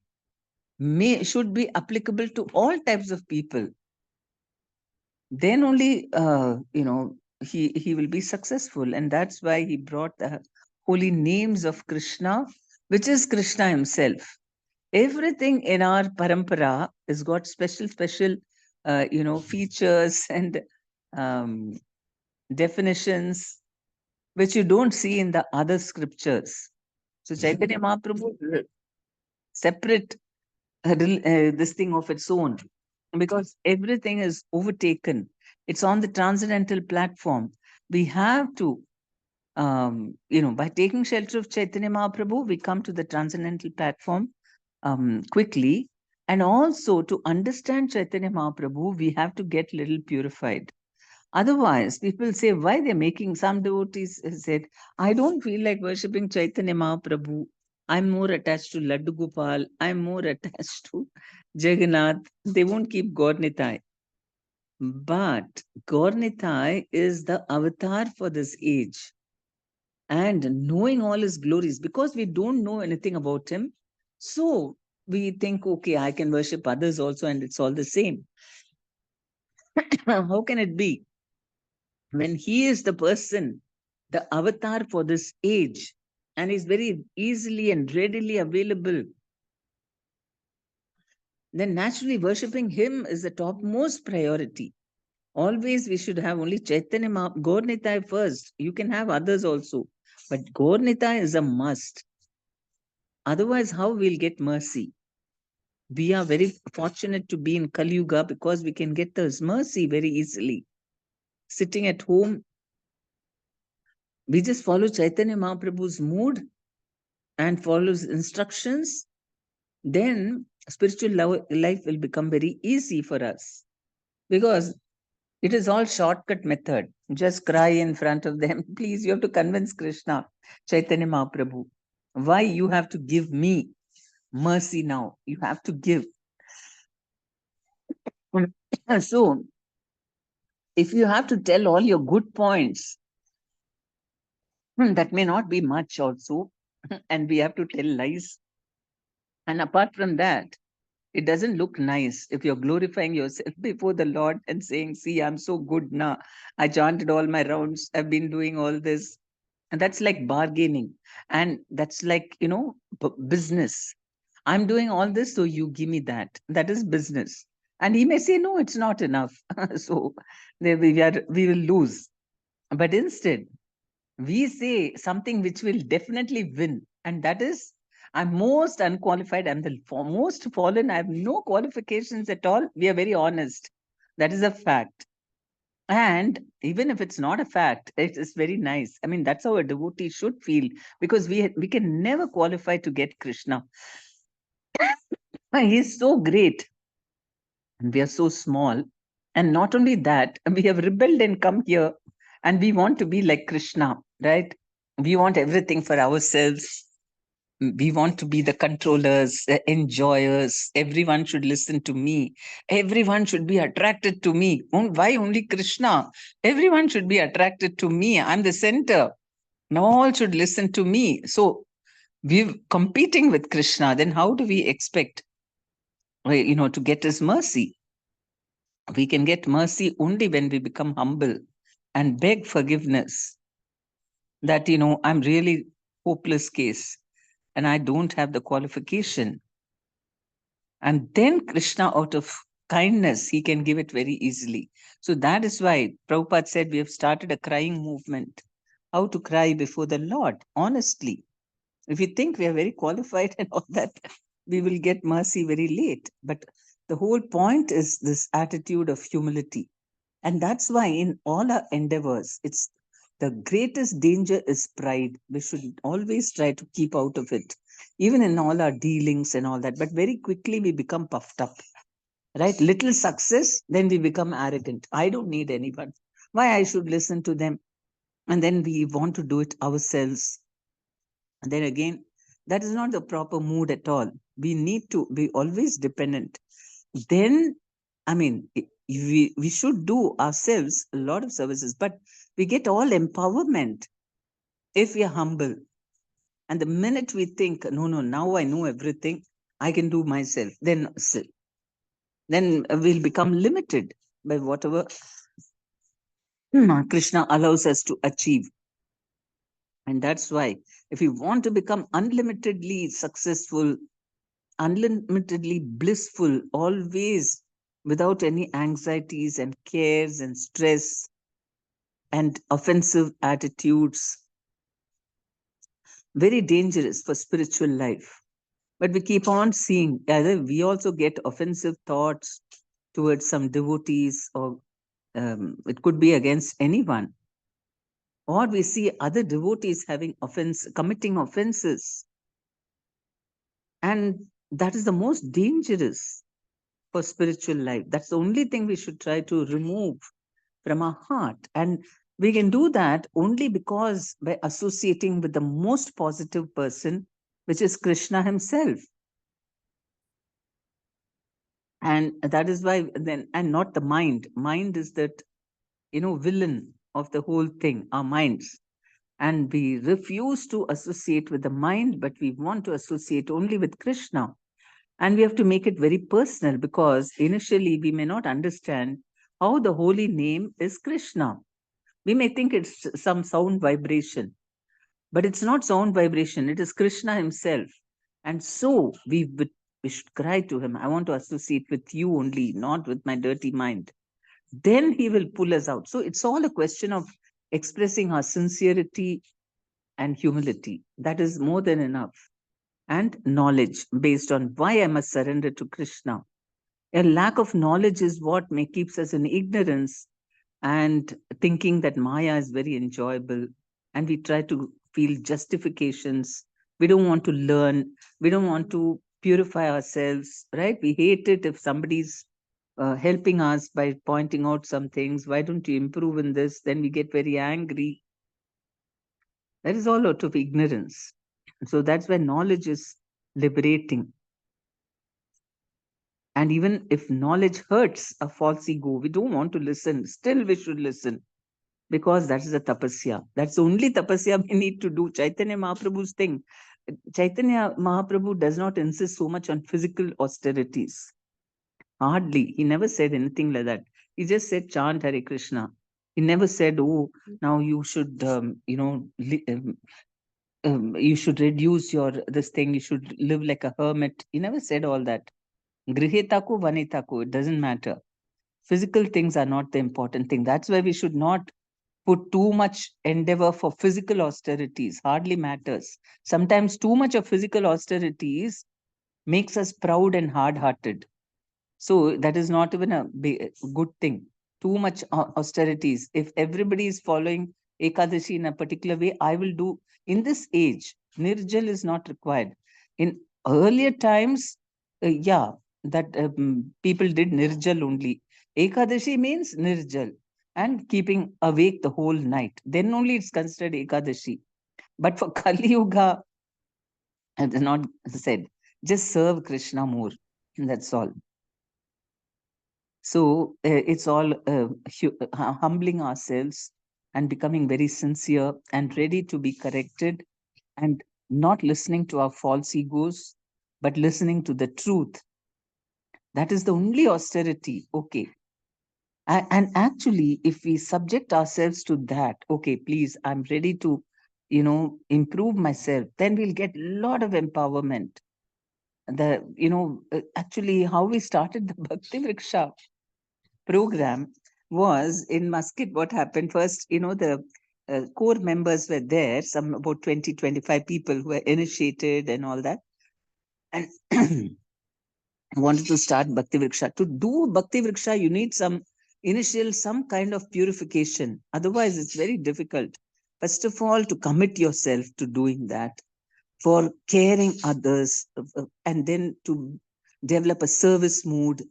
should be applicable to all types of people. Then only he will be successful, and that's why he brought the holy names of Krishna, which is Krishna himself. Everything in our parampara has got special features and um, definitions which you don't see in the other scriptures. So Chaitanya Mahaprabhu separate this thing of its own because everything is overtaken. It's on the transcendental platform. We have to, by taking shelter of Chaitanya Mahaprabhu, we come to the transcendental platform quickly. And also to understand Chaitanya Mahaprabhu, we have to get little purified. Otherwise, people say, why they're making, some devotees said, I don't feel like worshipping Chaitanya Mahaprabhu. I'm more attached to Laddu Gopal. I'm more attached to Jagannath. They won't keep Gaur-Nitai. But Gaur-Nitai is the avatar for this age. And knowing all his glories, because we don't know anything about him, so we think, okay, I can worship others also, and it's all the same. How can it be? When he is the person, the avatar for this age, and is very easily and readily available, then naturally worshipping him is the topmost priority. Always we should have only Chaitanya Gaur Nitai first. You can have others also, but Gaur Nitai is a must. Otherwise, how we'll get mercy? We are very fortunate to be in Kali Yuga because we can get this mercy very easily. Sitting at home, we just follow Chaitanya Mahaprabhu's mood and follows instructions, then spiritual life will become very easy for us because it is all shortcut method. Just cry in front of them. Please, you have to convince Krishna, Chaitanya Mahaprabhu, why you have to give me mercy now. You have to give. So, if you have to tell all your good points, that may not be much also, and we have to tell lies. And apart from that, it doesn't look nice if you're glorifying yourself before the Lord and saying, see, I'm so good now. I chanted all my rounds. I've been doing all this. And that's like bargaining. And that's like, business. I'm doing all this, so you give me that. That is business. And he may say, no, it's not enough. So there we will lose. But instead, we say something which will definitely win. And that is, I'm most unqualified. I'm the most fallen. I have no qualifications at all. We are very honest. That is a fact. And even if it's not a fact, it is very nice. I mean, that's how a devotee should feel because we can never qualify to get Krishna. He's so great and we are so small. And not only that, we have rebelled and come here and we want to be like Krishna, right? We want everything for ourselves. We want to be the controllers, the enjoyers. Everyone should listen to me. Everyone should be attracted to me. Why only Krishna? Everyone should be attracted to me. I'm the center. Now all should listen to me. So we're competing with Krishna. Then how do we expect, to get his mercy? We can get mercy only when we become humble and beg forgiveness that, I'm really hopeless case and I don't have the qualification. And then Krishna, out of kindness, he can give it very easily. So that is why Prabhupada said we have started a crying movement. How to cry before the Lord, honestly. If we think we are very qualified and all that, we will get mercy very late. But the whole point is this attitude of humility. And that's why in all our endeavors, it's the greatest danger is pride. We should always try to keep out of it, even in all our dealings and all that. But very quickly we become puffed up, right? Little success, then we become arrogant. I don't need anyone. Why I should listen to them? And then we want to do it ourselves. And then again, that is not the proper mood at all. We need to be always dependent. Then, I mean, we should do ourselves a lot of services, but we get all empowerment if we are humble. And the minute we think, no, no, now I know everything, I can do myself, then we'll become limited by whatever Krishna allows us to achieve. And that's why if we want to become unlimitedly successful, unlimitedly blissful, always without any anxieties and cares and stress and offensive attitudes, very dangerous for spiritual life. But we keep on seeing, either we also get offensive thoughts towards some devotees, or it could be against anyone, or we see other devotees committing offenses, and that is the most dangerous for spiritual life. That's the only thing we should try to remove from our heart. And we can do that only because by associating with the most positive person, which is Krishna himself. And that is why then, and not the mind. Mind is that, villain of the whole thing, our minds. And we refuse to associate with the mind, but we want to associate only with Krishna. And we have to make it very personal, because initially we may not understand how the holy name is Krishna. We may think it's some sound vibration, but it's not sound vibration, it is Krishna himself. And so we should cry to him, I want to associate with you only, not with my dirty mind. Then he will pull us out. So it's all a question of expressing our sincerity and humility. That is more than enough. And knowledge based on why I must surrender to Krishna. A lack of knowledge is what may keeps us in ignorance and thinking that Maya is very enjoyable. And we try to feel justifications. We don't want to learn. We don't want to purify ourselves, right? We hate it if somebody's helping us by pointing out some things. Why don't you improve in this? Then we get very angry. That is all out of ignorance. So that's why knowledge is liberating. And even if knowledge hurts a false ego, we don't want to listen. Still, we should listen, because that is a tapasya. That's the only tapasya we need to do. Chaitanya Mahaprabhu's thing. Chaitanya Mahaprabhu does not insist so much on physical austerities. Hardly. He never said anything like that. He just said, chant Hare Krishna. He never said, oh, now you should, you should reduce this thing. You should live like a hermit. He never said all that. Grihetaku, vanetaku, it doesn't matter. Physical things are not the important thing. That's why we should not put too much endeavor for physical austerities. Hardly matters. Sometimes too much of physical austerities makes us proud and hard-hearted. So that is not even a good thing. Too much austerities. If everybody is following Ekadashi in a particular way, I will do. In this age, Nirjal is not required. In earlier times, yeah, that people did Nirjal only. Ekadashi means Nirjal and keeping awake the whole night. Then only it's considered Ekadashi. But for Kali Yuga, It is not said, just serve Krishna more. That's all. So it's all humbling ourselves and becoming very sincere and ready to be corrected, and not listening to our false egos, but listening to the truth. That is the only austerity. Okay. And actually, if we subject ourselves to that, okay, please, I'm ready to, improve myself, then we'll get a lot of empowerment. Actually, how we started the Bhakti Vriksha program was in Muscat. What happened first, the core members were there, some about 20, 25 people who were initiated and all that. And wanted to start Bhakti Vriksha. To do Bhakti Vriksha, you need some kind of purification. Otherwise, it's very difficult. First of all, to commit yourself to doing that, for caring others, and then to develop a service mood.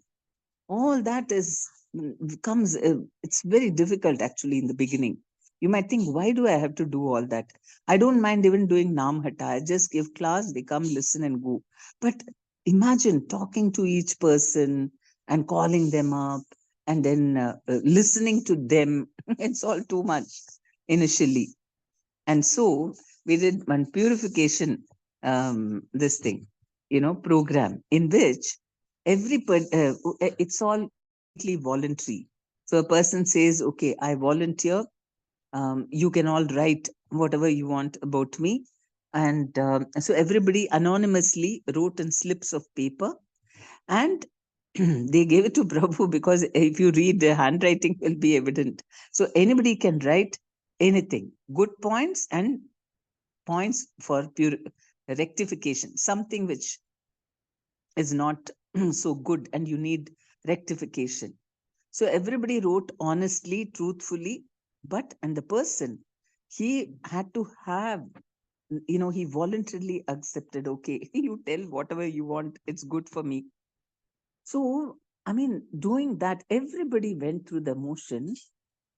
All that is comes. It's very difficult actually in the beginning. You might think, why do I have to do all that? I don't mind even doing Nam Hata. I just give class, they come, listen, and go. But imagine talking to each person and calling them up, and then listening to them. It's all too much initially. And so we did one purification, this thing, program in which it's all completely voluntary. So a person says, okay, I volunteer. You can all write whatever you want about me. And so everybody anonymously wrote in slips of paper, and they gave it to Prabhu, because if you read, the handwriting will be evident. So anybody can write anything, good points and points for pure rectification, something which is not so good and you need rectification. So everybody wrote honestly, truthfully, and the person, he had to have, he voluntarily accepted, okay, you tell whatever you want, it's good for me. So, I mean, doing that, everybody went through the motion.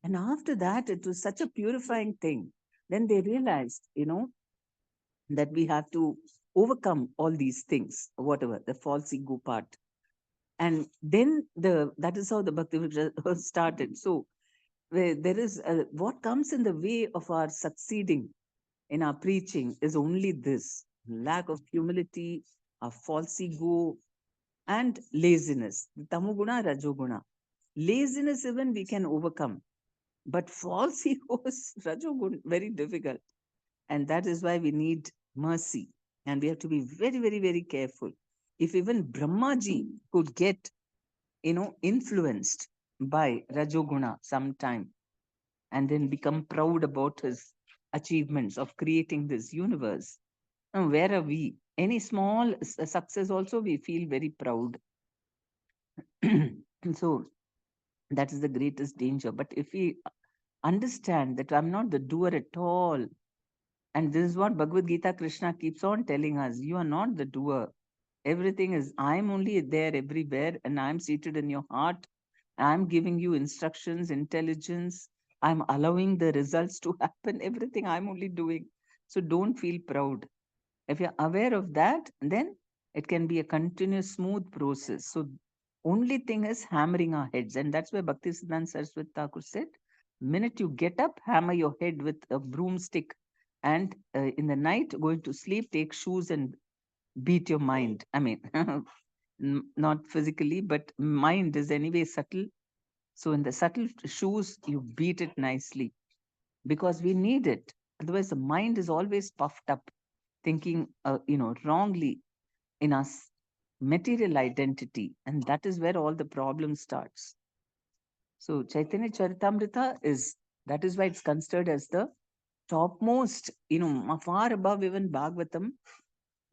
And after that, it was such a purifying thing. Then they realized, that we have to overcome all these things, whatever the false ego part. And then that is how the Bhakti Vriksha started. So there is what comes in the way of our succeeding in our preaching is only this lack of humility, a false ego, and laziness. The tamoguna, rajoguna. Laziness even we can overcome, but false ego is rajoguna, very difficult. And that is why we need mercy. And we have to be very, very, very careful. If even Brahmaji could get, influenced by Rajoguna sometime, and then become proud about his achievements of creating this universe, now where are we? Any small success also, we feel very proud. So that is the greatest danger. But if we understand that I'm not the doer at all, and this is what Bhagavad Gita Krishna keeps on telling us, you are not the doer. Everything is, I'm only there everywhere, and I'm seated in your heart. I'm giving you instructions, intelligence. I'm allowing the results to happen. Everything I'm only doing. So don't feel proud. If you're aware of that, then it can be a continuous, smooth process. So only thing is hammering our heads. And that's why Bhaktisiddhanta Saraswati Thakur said, minute you get up, hammer your head with a broomstick. And in the night, going to sleep, take shoes and beat your mind. I mean, not physically, but mind is anyway subtle. So in the subtle shoes, you beat it nicely, because we need it. Otherwise, the mind is always puffed up, thinking, wrongly in us material identity, and that is where all the problem starts. So Chaitanya Charitamrita is, that is why it's considered as the topmost, far above even Bhagavatam,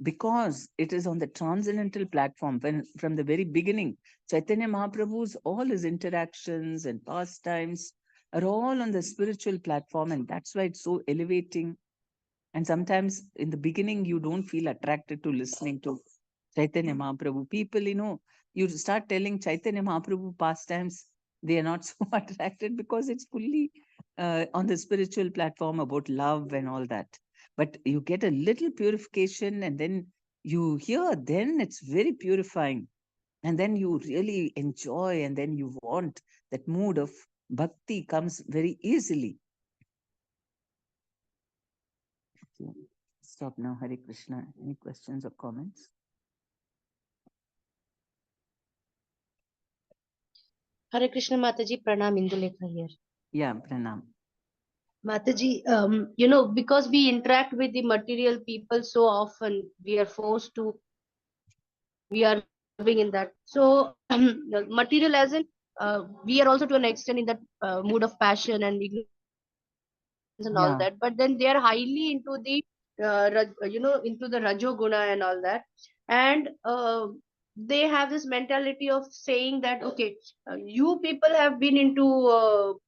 because it is on the transcendental platform. When from the very beginning, Chaitanya Mahaprabhu's all his interactions and pastimes are all on the spiritual platform, and that's why it's so elevating. And sometimes in the beginning, you don't feel attracted to listening to Chaitanya Mahaprabhu. People, you start telling Chaitanya Mahaprabhu pastimes, they are not so attracted, because it's fully on the spiritual platform about love and all that. But you get a little purification, and then you hear, then it's very purifying. And then you really enjoy, and then you want that mood of bhakti comes very easily. Okay. Stop now. Hare Krishna. Any questions or comments? Hare Krishna Mataji, Pranam Indulekha here. Yeah, Pranam. Mataji, because we interact with the material people so often, we are forced to, we are living in that. So, the material as in, we are also to an extent in that mood of passion and ignorance and all that. But then they are Yeah. highly into the, into the Rajoguna and all that. And they have this mentality of saying that, okay, you people have been into,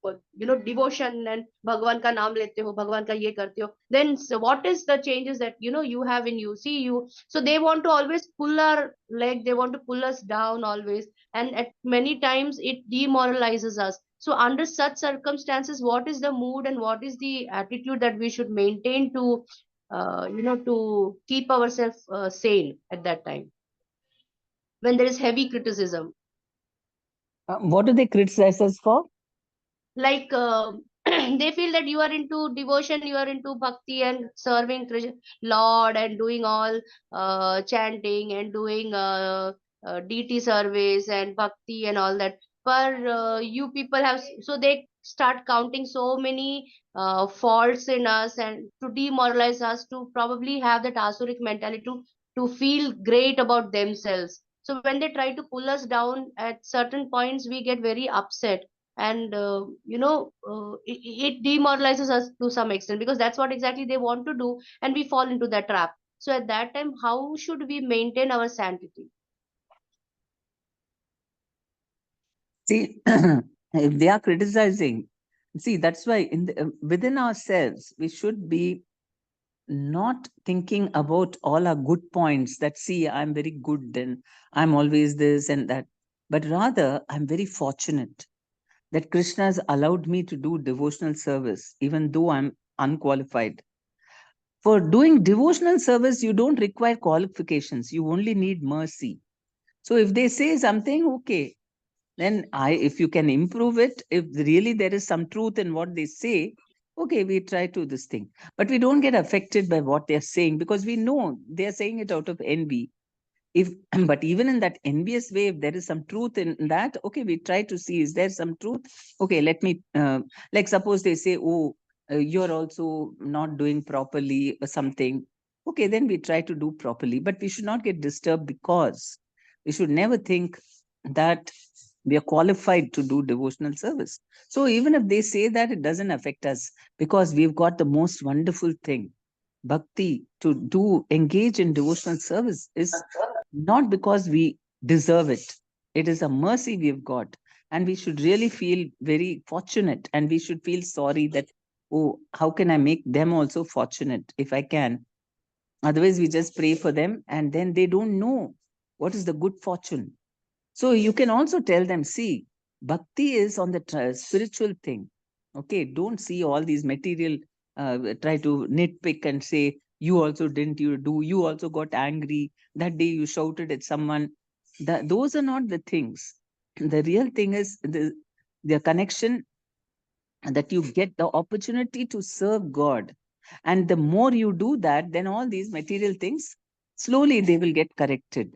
devotion and Bhagwan ka naam lete ho, Bhagwan ka ye karte ho. Then so what is the changes that you have in you? See you. So they want to always pull our leg. They want to pull us down always, and at many times it demoralizes us. So under such circumstances, what is the mood and what is the attitude that we should maintain to, to keep ourselves sane at that time when there is heavy criticism? What do they criticize us for? Like they feel that you are into devotion, you are into bhakti and serving Lord and doing all chanting and doing deity service and bhakti and all that. But you people have, so they start counting so many faults in us and to demoralize us, to probably have that asuric mentality to feel great about themselves. So when they try to pull us down at certain points, we get very upset, and it demoralizes us to some extent, because that's what exactly they want to do, and we fall into that trap. So at that time, how should we maintain our sanctity? See, if they are criticizing, see, that's why within ourselves, we should be not thinking about all our good points that, see, I'm very good and I'm always this and that, but rather, I'm very fortunate that Krishna has allowed me to do devotional service, even though I'm unqualified. For doing devotional service, you don't require qualifications, you only need mercy. So if they say something, okay, then if you can improve it, if really there is some truth in what they say, okay, we try to this thing. But we don't get affected by what they're saying, because we know they're saying it out of envy. If but even in that envious way, if there is some truth in that, okay, we try to see, is there some truth? Okay, let me like, suppose they say, oh, you're also not doing properly or something. Okay, then we try to do properly, but we should not get disturbed, because we should never think that we are qualified to do devotional service. So even if they say that, it doesn't affect us, because we've got the most wonderful thing. Bhakti, to do engage in devotional service, is not because we deserve it. It is a mercy we've got. And we should really feel very fortunate, and we should feel sorry that, oh, how can I make them also fortunate if I can? Otherwise, we just pray for them, and then they don't know what is the good fortune. So you can also tell them, see, bhakti is on the spiritual thing. Okay, don't see all these material, try to nitpick and say, you also didn't, you do, you also got angry. That day you shouted at someone. Those are not the things. The real thing is the connection, that you get the opportunity to serve God. And the more you do that, then all these material things, slowly they will get corrected.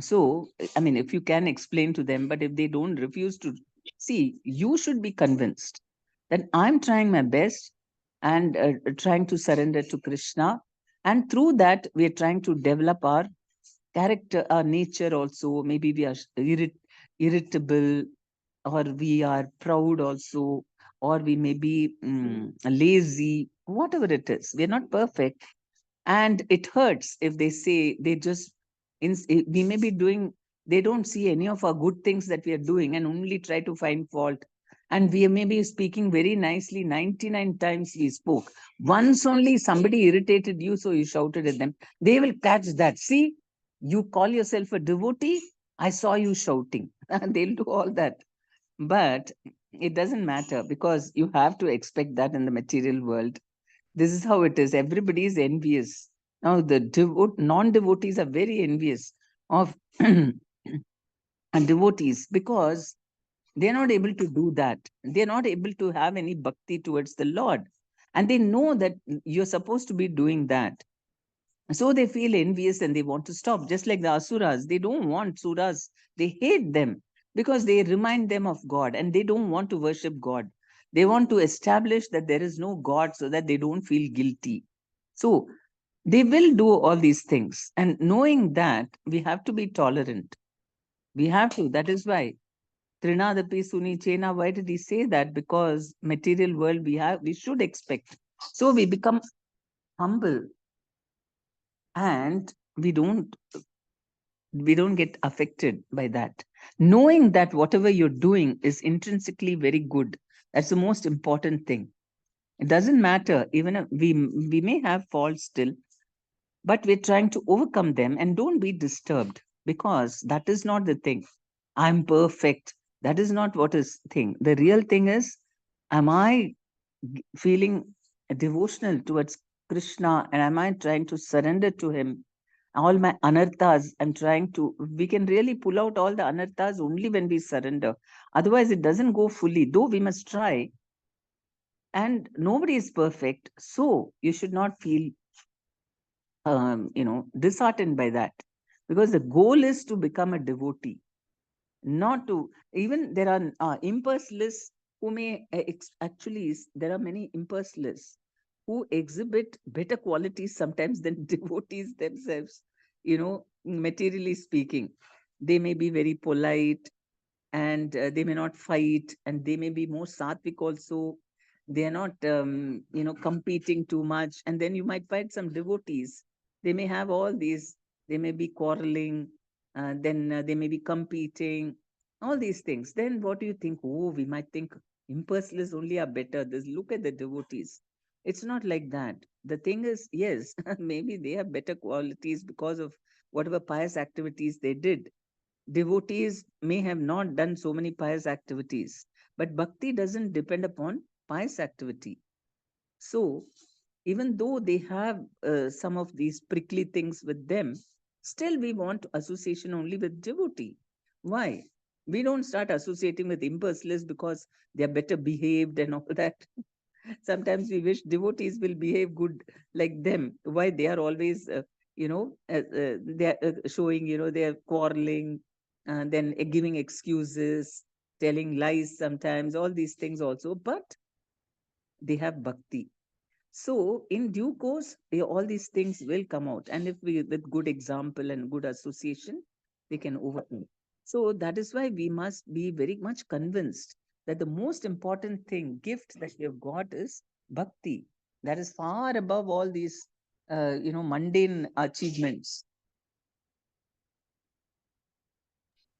So, I mean, if you can explain to them, but if they don't refuse to see, you should be convinced that I'm trying my best, and trying to surrender to Krishna. And through that, we are trying to develop our character, our nature also. Maybe we are irritable, or we are proud also, or we may be lazy, whatever it is. We're not perfect, and it hurts if they say, they just we may be doing, they don't see any of our good things that we are doing and only try to find fault. And we may be speaking very nicely, 99 times we spoke, once only somebody irritated you, so you shouted at them. They will catch that. See, you call yourself a devotee, I saw you shouting. They'll do all that. But it doesn't matter, because you have to expect that in the material world. This is how it is. Everybody is envious. Now, the non-devotees are very envious of devotees because they're not able to do that. They're not able to have any bhakti towards the Lord. And they know that you're supposed to be doing that. So they feel envious and they want to stop. Just like the asuras, they don't want suras. They hate them because they remind them of God and they don't want to worship God. They want to establish that there is no God so that they don't feel guilty. So they will do all these things. And knowing that, we have to be tolerant. We have to. That is why Trinadapi Suni Chena, why did he say that? Because material world we should expect. So we become humble and we don't get affected by that. Knowing that whatever you're doing is intrinsically very good. That's the most important thing. It doesn't matter, even if we may have faults still, but we're trying to overcome them and don't be disturbed because that is not the thing. I'm perfect. That is not what is thing. The real thing is, am I feeling devotional towards Krishna and am I trying to surrender to him? All my anarthas, I'm trying to, we can really pull out all the anarthas only when we surrender. Otherwise, it doesn't go fully, though we must try. And nobody is perfect. So you should not feel, disheartened by that. Because the goal is to become a devotee, not to, even there are impersonalists who may actually, there are many impersonalists who exhibit better qualities sometimes than devotees themselves, materially speaking. They may be very polite and they may not fight and they may be more sattvic also. They are not, competing too much. And then you might find some devotees. They may have all these, they may be quarreling, then they may be competing, all these things. Then what do you think? Oh, we might think impersonalists only are better. This, look at the devotees. It's not like that. The thing is, yes, maybe they have better qualities because of whatever pious activities they did. Devotees may have not done so many pious activities, but bhakti doesn't depend upon pious activity. So, even though they have some of these prickly things with them, still we want association only with devotee. Why? We don't start associating with impersonalists because they are better behaved and all that. Sometimes we wish devotees will behave good like them. Why they are always, they are showing, they are quarreling, then giving excuses, telling lies sometimes, all these things also. But they have bhakti. So in due course, all these things will come out. And if we, with good example and good association, they can overcome. So that is why we must be very much convinced that the most important thing, gift that we have got is bhakti. That is far above all these, mundane achievements.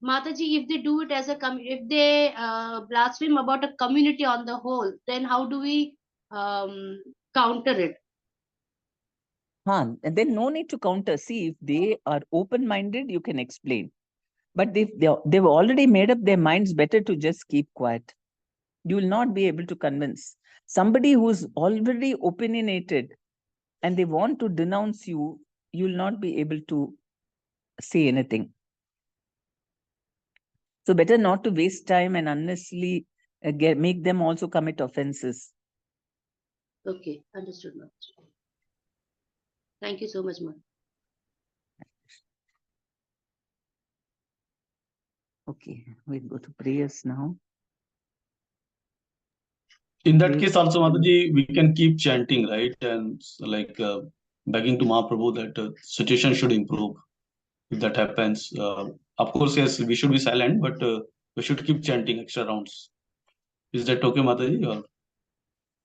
Mataji, if they do it as a if they blaspheme about a community on the whole, then how do we counter it? And then no need to counter. See, if they are open-minded, you can explain. But if they've already made up their minds, better to just keep quiet. You will not be able to convince somebody who's already opinionated and they want to denounce you. You will not be able to say anything. So better not to waste time and unnecessarily make them also commit offenses. Okay, understood, Mataji. Thank you so much, Mataji. Okay, we'll go to prayers now. In that Prayers. case, also, Mataji, we can keep chanting, right? And begging to Mahaprabhu that situation should improve. If that happens, of course, yes, we should be silent, but we should keep chanting extra rounds. Is that okay, Mataji? Or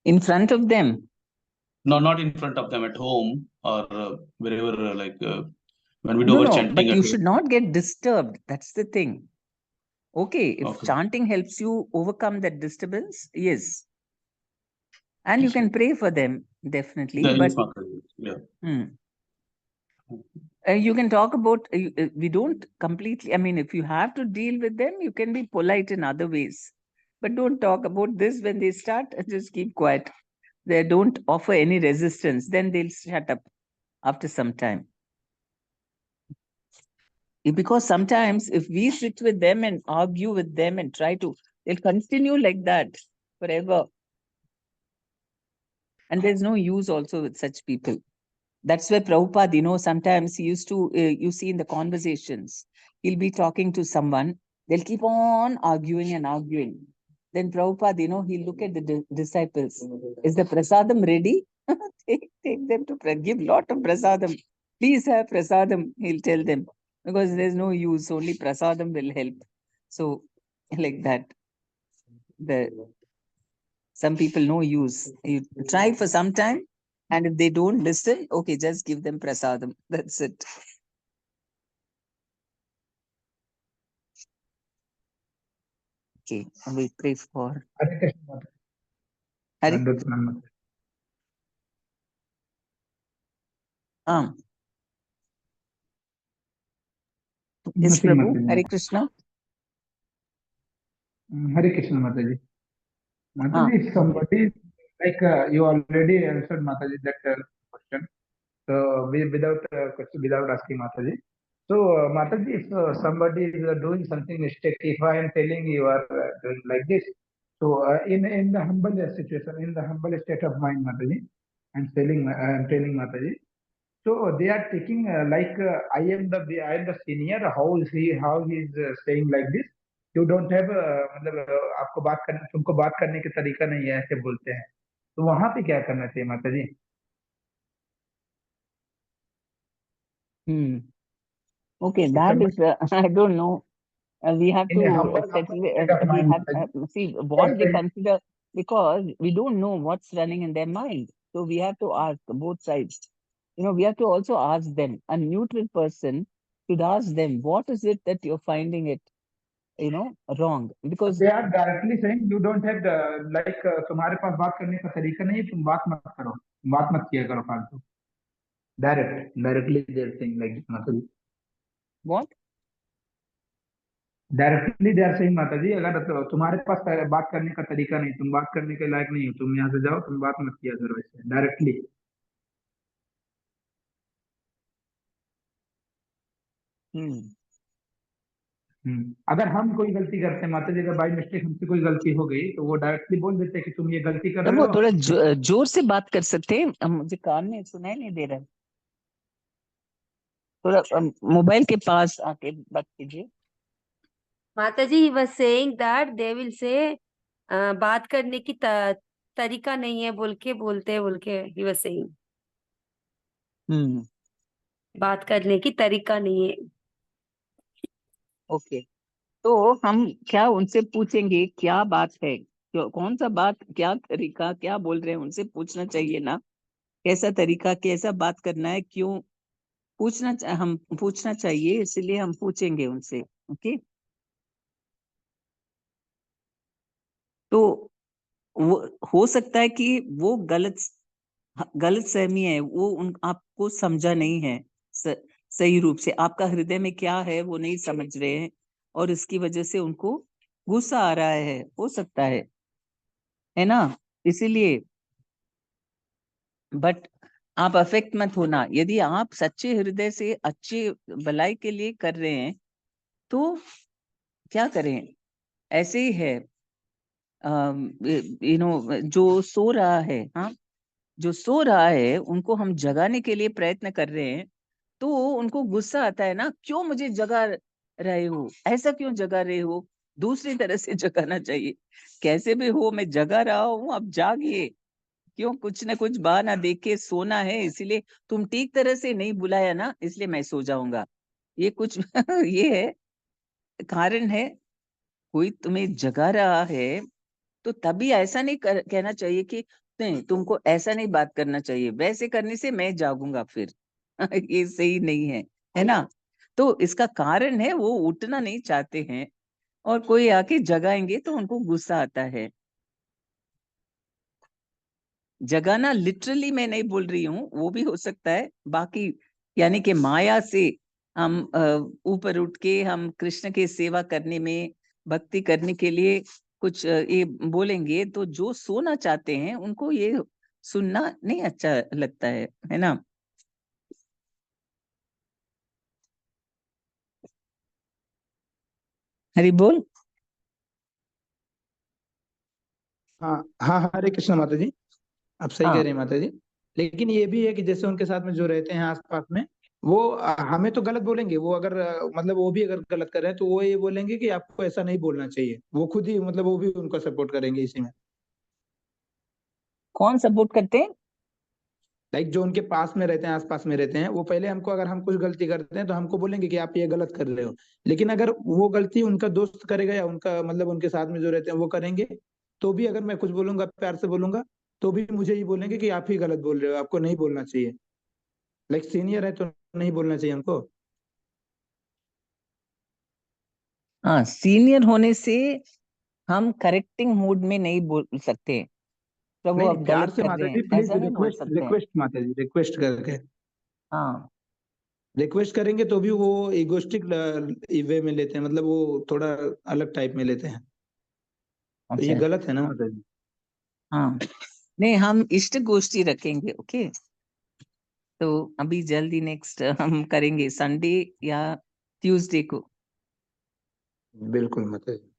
In front of them? no, not in front of them, at home or wherever, when we do No, our no, chanting but at you home. should not get disturbed. That's the thing. Okay, if Okay. chanting helps you overcome that disturbance, yes. And you Yes, can pray for them, definitely. yes, But Mataji. Yeah. you can talk about, we don't completely, I mean, if you have to deal with them, you can be polite in other ways. But don't talk about this when they start, just keep quiet. they don't offer any resistance, then they'll shut up after some time. Because sometimes if we sit with them and argue with them and try to, they'll continue like that forever. And there's no use also with such people. That's where Prabhupada, sometimes he used to, you see in the conversations, he'll be talking to someone, they'll keep on arguing and arguing. Then Prabhupada, he'll look at the disciples. Is the prasadam ready? take them to give lot of prasadam. Please have prasadam, he'll tell them. Because there's no use, only prasadam will help. So, like that. Some people no use. You try for some time, and if they don't listen, okay, just give them prasadam. That's it. Okay, and we pray for Hare Krishna. Hare. Yes, Nothing, Prabhu. Mataji. Hare Krishna. Hare Krishna, Mataji. Mataji, somebody, like you already answered, Mataji, that question. So, without asking, Mataji. So, Mataji, if somebody is doing something mistake, if I am telling you are doing like this, so in the humble situation, in the humble state of mind, Mataji, I am telling Mataji. So they are taking I am the senior. How is he? How he is saying like this? You don't have मतलब आपको तुमको बात करने के तरीका नहीं है, ऐसे बोलते हैं. तो वहां पे क्या करना चाहिए, माता जी? Okay, that is I don't know. We have to settle. We have see what they consider, because we don't know what's running in their mind. So we have to ask both sides. We have to also ask them. A neutral person should ask them, what is it that you're finding it, wrong? Because they are directly saying you don't have the तुम्हारे पास बात करने का तरीका नहीं है, तुम बात मत करो, बात मत किया करो फालतू. Directly they are saying like this, Mata ji. What? Directly they are saying, Mata ji, अगर तुम्हारे पास बात करने का तरीका नहीं, तुम बात करने के लायक नहीं हो, तुम यहाँ से जाओ, तुम बात मत किया करो ऐसे डायरेक्टली. अगर हम कोई गलती करते हैं, माता जी, अगर बाई मिस्टेक हमसे कोई गलती हो गई, तो वो डायरेक्टली बोल देते हैं कि तुम ये गलती कर रहे वो हो. थोड़ा जोर से बात कर सकते हैं, मुझे कान में सुनाई नहीं दे रहा है. थोड़ा मोबाइल के पास आके बात कीजिए. Mataji, he was saying that they will say बात करने की तरीका नहीं है बोल के he was saying बात करने की तरीका नहीं है. ओके, तो हम क्या उनसे पूछेंगे क्या बात है, कौन सा बात, क्या तरीका, क्या बोल रहे हैं, उनसे पूछना चाहिए ना, कैसा तरीका, कैसा बात करना है, क्यों हम पूछना चाहिए, इसलिए हम पूछेंगे उनसे. ओके, तो वो हो सकता है कि वो गलत सहमी है, वो आपको समझा नहीं है सही रूप से, आपका हृदय में क्या है वो नहीं समझ रहे हैं, और इसकी वजह से उनको गुस्सा आ रहा है, हो सकता है ना, इसीलिए. बट आप अफेक्ट मत होना. यदि आप सच्चे हृदय से अच्छे भलाई के लिए कर रहे हैं, तो क्या करें, ऐसे ही है. जो सो रहा है, हाँ, जो सो रहा है उनको हम जगाने के लिए प्रयत्न कर रहे हैं, तो उनको गुस्सा आता है ना, क्यों मुझे जगा रहे हो, ऐसा क्यों जगा रहे हो, दूसरी तरह से जगाना चाहिए. कैसे भी हो, मैं जगा रहा हूँ, अब जागिए, क्यों कुछ न कुछ बहाना देख के सोना है, इसीलिए तुम ठीक तरह से नहीं बुलाया ना, इसलिए मैं सो जाऊंगा. ये कुछ ये है, कारण है. कोई तुम्हें जगा रहा है, तो तभी ऐसा नहीं कहना चाहिए कि नहीं, तुमको ऐसा नहीं बात करना चाहिए, वैसे करने से मैं जागूंगा फिर. ये सही नहीं है ना. तो इसका कारण है वो उठना नहीं चाहते हैं, और कोई आके जगाएंगे तो उनको गुस्सा आता है. जगाना लिटरली मैं नहीं बोल रही हूँ, वो भी हो सकता है, बाकी यानी कि माया से हम ऊपर उठ के हम कृष्ण की सेवा करने में, भक्ति करने के लिए कुछ ये बोलेंगे, तो जो सोना चाहते हैं उनको ये सुनना नहीं अच्छा लगता है ना। हरि बोल। हाँ हाँ, हरे कृष्ण माता जी, आप सही कह हाँ, रहे हैं माता जी। लेकिन ये भी है कि जैसे उनके साथ में जो रहते हैं आसपास में, वो हमें तो गलत बोलेंगे। वो अगर मतलब वो भी अगर गलत कर रहे हैं तो वो ये बोलेंगे कि आपको ऐसा नहीं बोलना चाहिए। वो खुद ही मतलब वो भी उनको सपोर्ट करेंगे इसी में। कौन सपोर्ट करते हैं? लाइक जो उनके पास में रहते हैं, आसपास में रहते हैं, वो पहले हमको, अगर हम कुछ गलती करते हैं तो हमको बोलेंगे कि आप ये गलत कर रहे हो। लेकिन अगर वो गलती उनका दोस्त करेगा या उनका मतलब उनके साथ में जो रहते हैं वो करेंगे, तो भी अगर मैं कुछ बोलूंगा, प्यार से बोलूंगा, तो भी मुझे ही बोलेंगे कि आप ही गलत बोल रहे हो, आपको नहीं बोलना चाहिए। लाइक सीनियर है तो नहीं बोलना चाहिए हमको। हाँ, सीनियर होने से हम करेक्टिंग मूड में नहीं बोल सकते प्रभु नहीं नहीं, आप प्यार गलत से कर माता रहे जी हैं, प्लीज, ऐसा नहीं बोल रिक्वेस्ट सकते हैं। रिक्वेस्ट माता जी, रिक्वेस्ट करके हाँ। रिक्वेस्ट करेंगे तो भी वो इगोस्टिक वे में लेते हैं, मतलब वो थोड़ा अलग टाइप में लेते हैं। तो ये अच्छा। गलत है ना माता जी। हाँ, नहीं हम इष्ट गोष्ठी रखेंगे, ओके। तो अभी जल्दी नेक्स्ट हम करेंगे संडे या ट्यूसडे को। बिल्कुल माता जी।